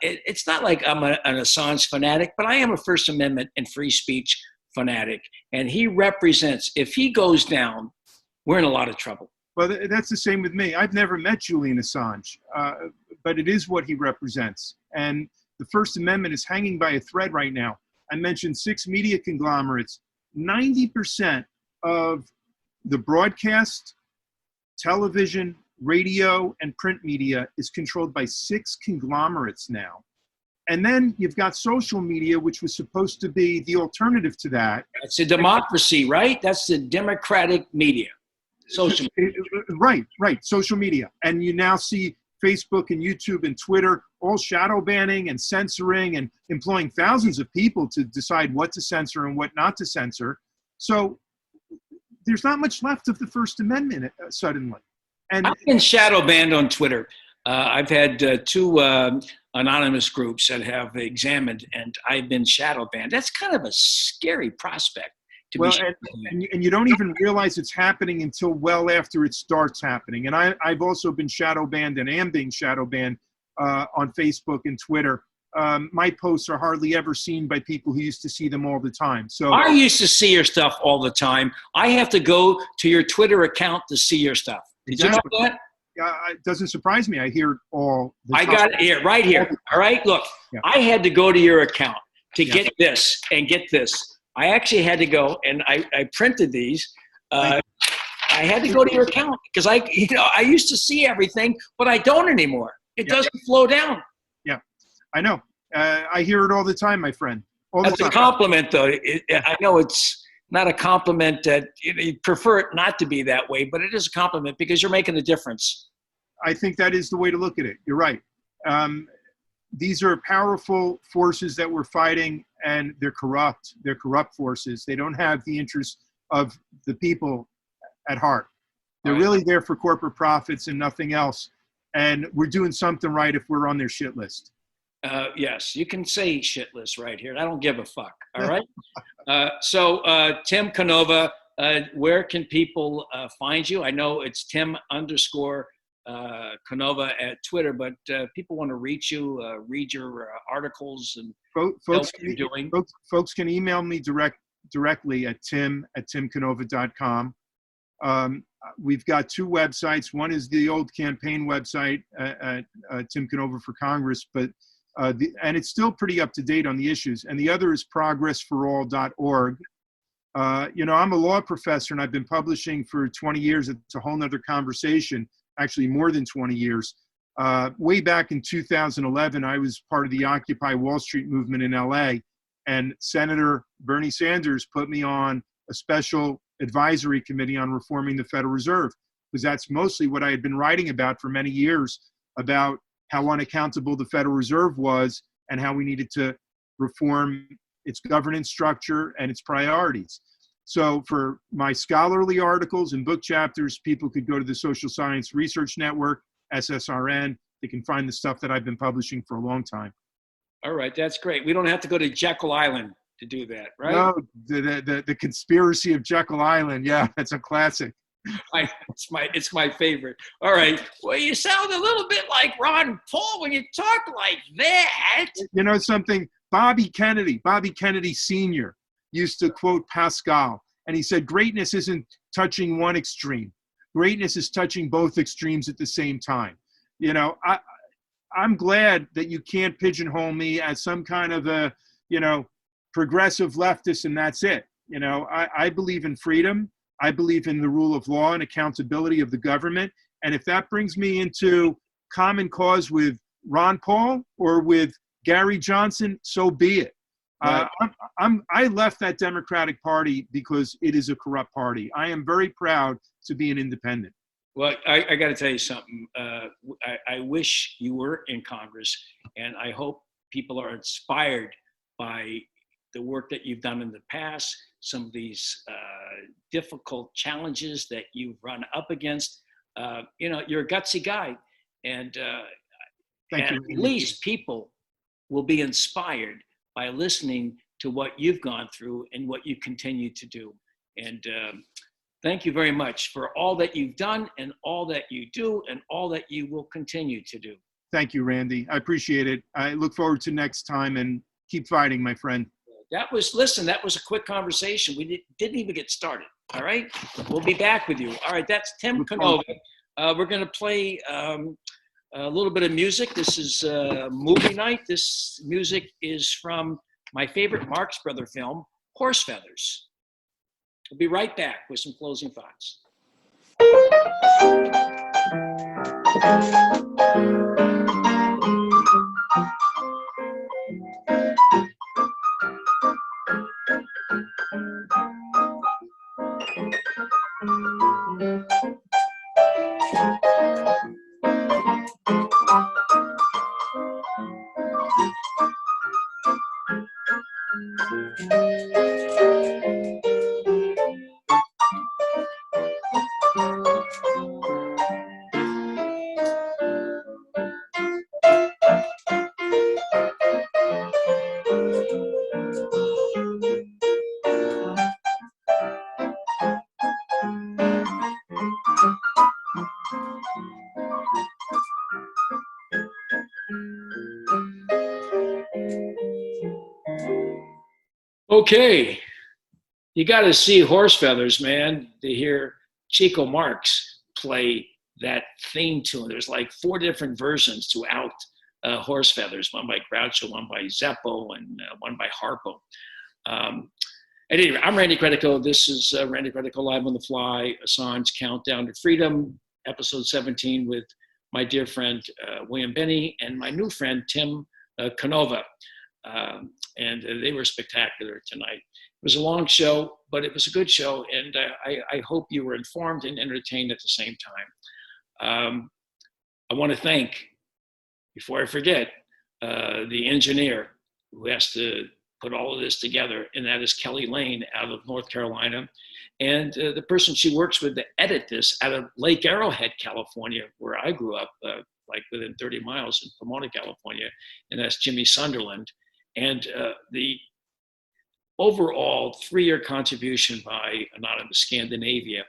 It's not like I'm an Assange fanatic, but I am a First Amendment and free speech fanatic. And he represents, if he goes down, we're in a lot of trouble. Well, that's the same with me. I've never met Julian Assange, but it is what he represents. And the First Amendment is hanging by a thread right now. I mentioned 6 media conglomerates. 90% of the broadcast, television, radio, and print media is controlled by 6 conglomerates now. And then you've got social media, which was supposed to be the alternative to that. It's a democracy, right? That's the democratic media. Social media. Right. Social media. And you now see Facebook and YouTube and Twitter all shadow banning and censoring and employing thousands of people to decide what to censor and what not to censor. So there's not much left of the First Amendment suddenly. And I've been shadow banned on Twitter. I've had 2 anonymous groups that have examined, and I've been shadow banned. That's kind of a scary prospect. And you don't even realize it's happening until well after it starts happening. And I've also been shadow banned and am being shadow banned on Facebook and Twitter. My posts are hardly ever seen by people who used to see them all the time. So I used to see your stuff all the time. I have to go to your Twitter account to see your stuff. Did you know that? It doesn't surprise me. I hear it all the time. I got it here, right here. All right, look, I had to go to your account to get this and get this. I actually had to go, and I printed these. I had to go to your account because I used to see everything, but I don't anymore. It doesn't flow down. Yeah, I know. I hear it all the time, my friend. That's a compliment, though. I know it's not a compliment that you prefer it not to be that way, but it is a compliment because you're making a difference. I think that is the way to look at it. You're right. These are powerful forces that we're fighting, and they're corrupt. They're corrupt forces. They don't have the interests of the people at heart. They're really there for corporate profits and nothing else. And we're doing something right if we're on their shit list. Yes, you can say shit list right here. I don't give a fuck. All right. So Tim Canova, where can people find you? I know it's Tim_Canova at Twitter, but people want to reach you, read your articles and folks can email me directly at tim@timcanova.com. we've got two websites. One is the old campaign website at Tim Canova for Congress, but and it's still pretty up to date on the issues. And the other is progressforall.org. I'm a law professor and I've been publishing for 20 years. It's a whole nother conversation, actually more than 20 years. Way back in 2011, I was part of the Occupy Wall Street movement in LA, and Senator Bernie Sanders put me on a special advisory committee on reforming the Federal Reserve, because that's mostly what I had been writing about for many years, about how unaccountable the Federal Reserve was and how we needed to reform its governance structure and its priorities. So for my scholarly articles and book chapters, people could go to the Social Science Research Network, SSRN. They can find the stuff that I've been publishing for a long time. All right, that's great. We don't have to go to Jekyll Island to do that, right? No, the Conspiracy of Jekyll Island. Yeah, that's a classic. It's my favorite. All right. Well, you sound a little bit like Ron Paul when you talk like that. You know something? Bobby Kennedy Sr. used to quote Pascal, and he said, greatness isn't touching one extreme. Greatness is touching both extremes at the same time. I'm glad that you can't pigeonhole me as some kind of a, progressive leftist and that's it. I believe in freedom. I believe in the rule of law and accountability of the government. And if that brings me into common cause with Ron Paul or with Gary Johnson, so be it. Right. I left that Democratic Party because it is a corrupt party. I am very proud to be an independent. Well, I got to tell you something. I wish you were in Congress, and I hope people are inspired by the work that you've done in the past, some of these difficult challenges that you've run up against. You're a gutsy guy, and Thank you. at least people will be inspired by listening to what you've gone through and what you continue to do. And thank you very much for all that you've done and all that you do and all that you will continue to do. Thank you, Randy. I appreciate it. I look forward to next time, and keep fighting, my friend. That was a quick conversation. We didn't even get started. All right. We'll be back with you. All right. That's Tim Canova. We're going to play a little bit of music. This is movie night. This music is from my favorite Marx Brother film, Horse Feathers. We'll be right back with some closing thoughts. Okay, you got to see Horse Feathers, man, to hear Chico Marx play that theme tune. There's like 4 different versions throughout Horse Feathers, one by Groucho, one by Zeppo, and one by Harpo. Anyway, I'm Randy Credico. This is Randy Credico Live on the Fly, Assange Countdown to Freedom, episode 17 with my dear friend William Binney and my new friend Tim Canova. And they were spectacular tonight. It was a long show, but it was a good show, and I hope you were informed and entertained at the same time. I want to thank, before I forget, the engineer who has to put all of this together, and that is Kelly Lane out of North Carolina, and the person she works with to edit this out of Lake Arrowhead, California, where I grew up, like within 30 miles in Pomona, California, and that's Jimmy Sunderland. And the overall 3-year contribution by Anonymous Scandinavia,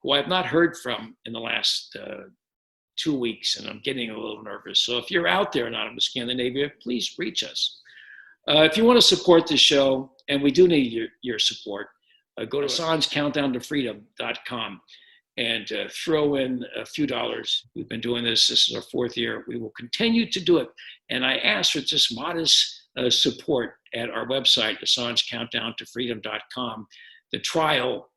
who I've not heard from in the last 2 weeks, and I'm getting a little nervous. So if you're out there, Anonymous Scandinavia, please reach us. If you want to support the show, and we do need your support, go to SansCountdownToFreedom.com. and throw in a few dollars. We've been doing this. This is our 4th year. We will continue to do it. And I ask for just modest support at our website, AssangeCountdownToFreedom.com. The trial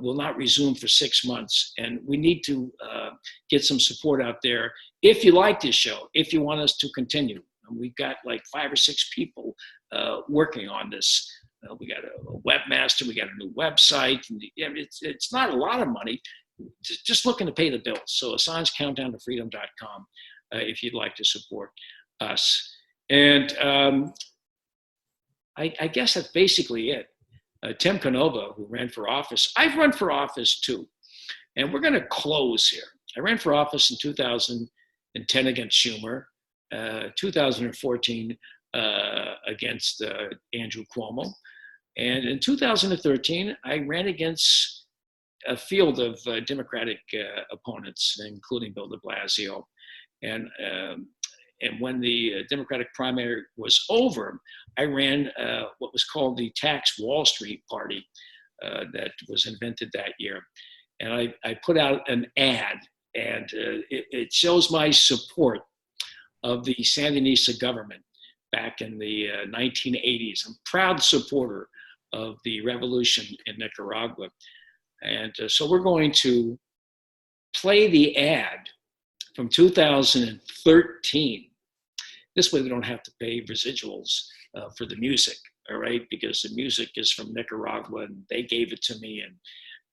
will not resume for 6 months, and we need to get some support out there. If you like this show, if you want us to continue, and we've got like 5 or 6 people working on this. We got a webmaster, we got a new website. And it's not a lot of money, just looking to pay the bills. So AssangeCountdownToFreedom.com if you'd like to support us. And I guess that's basically it. Tim Canova, who ran for office, I've run for office too. And we're going to close here. I ran for office in 2010 against Schumer, 2014 against Andrew Cuomo. And in 2013, I ran against a field of Democratic opponents, including Bill de Blasio. And when the Democratic primary was over, I ran what was called the Tax Wall Street Party that was invented that year. And I put out an ad, and it shows my support of the Sandinista government back in the 1980s. I'm a proud supporter of the revolution in Nicaragua. And so we're going to play the ad from 2013. This way we don't have to pay residuals for the music, all right? Because the music is from Nicaragua and they gave it to me,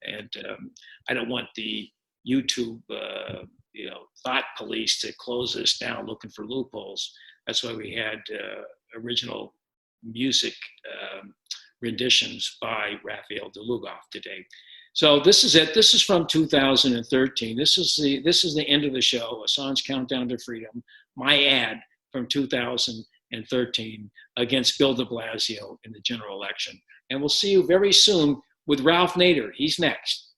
and I don't want the YouTube thought police to close this down looking for loopholes. That's why we had original music renditions by Raphael DeLugoff today. So this is it. This is from 2013. This is the end of the show. Assange Countdown to Freedom. My ad from 2013 against Bill de Blasio in the general election. And we'll see you very soon with Ralph Nader. He's next.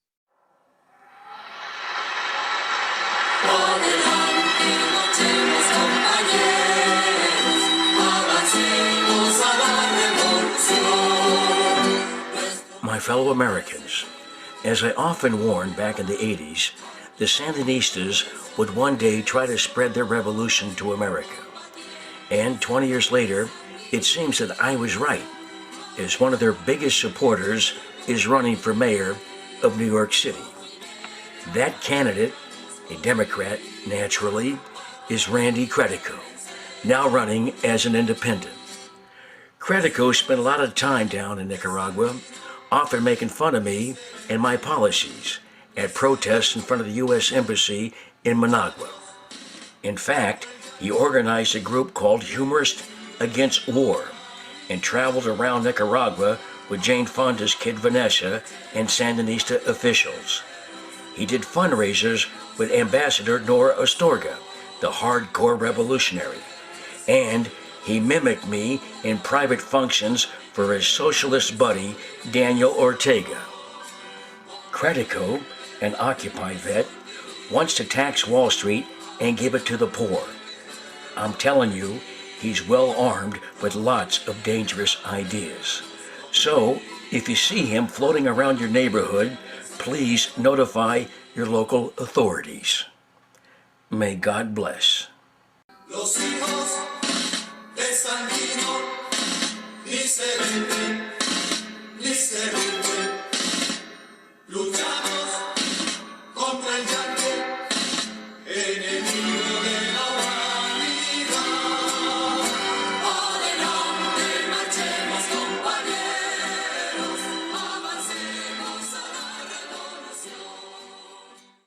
My fellow Americans, as I often warned back in the 80s, the Sandinistas would one day try to spread their revolution to America. And 20 years later, it seems that I was right, as one of their biggest supporters is running for mayor of New York City. That candidate, a Democrat, naturally, is Randy Credico, now running as an independent. Credico spent a lot of time down in Nicaragua, often making fun of me and my policies at protests in front of the U.S. Embassy in Managua. In fact, he organized a group called Humorists Against War and traveled around Nicaragua with Jane Fonda's kid Vanessa and Sandinista officials. He did fundraisers with Ambassador Nora Astorga, the hardcore revolutionary, and he mimicked me in private functions for his socialist buddy Daniel Ortega. Credico, an Occupy vet, wants to tax Wall Street and give it to the poor. I'm telling you, he's well armed with lots of dangerous ideas. So, if you see him floating around your neighborhood, please notify your local authorities. May God bless. Los hijos de Sandino ni se venden ni se venden.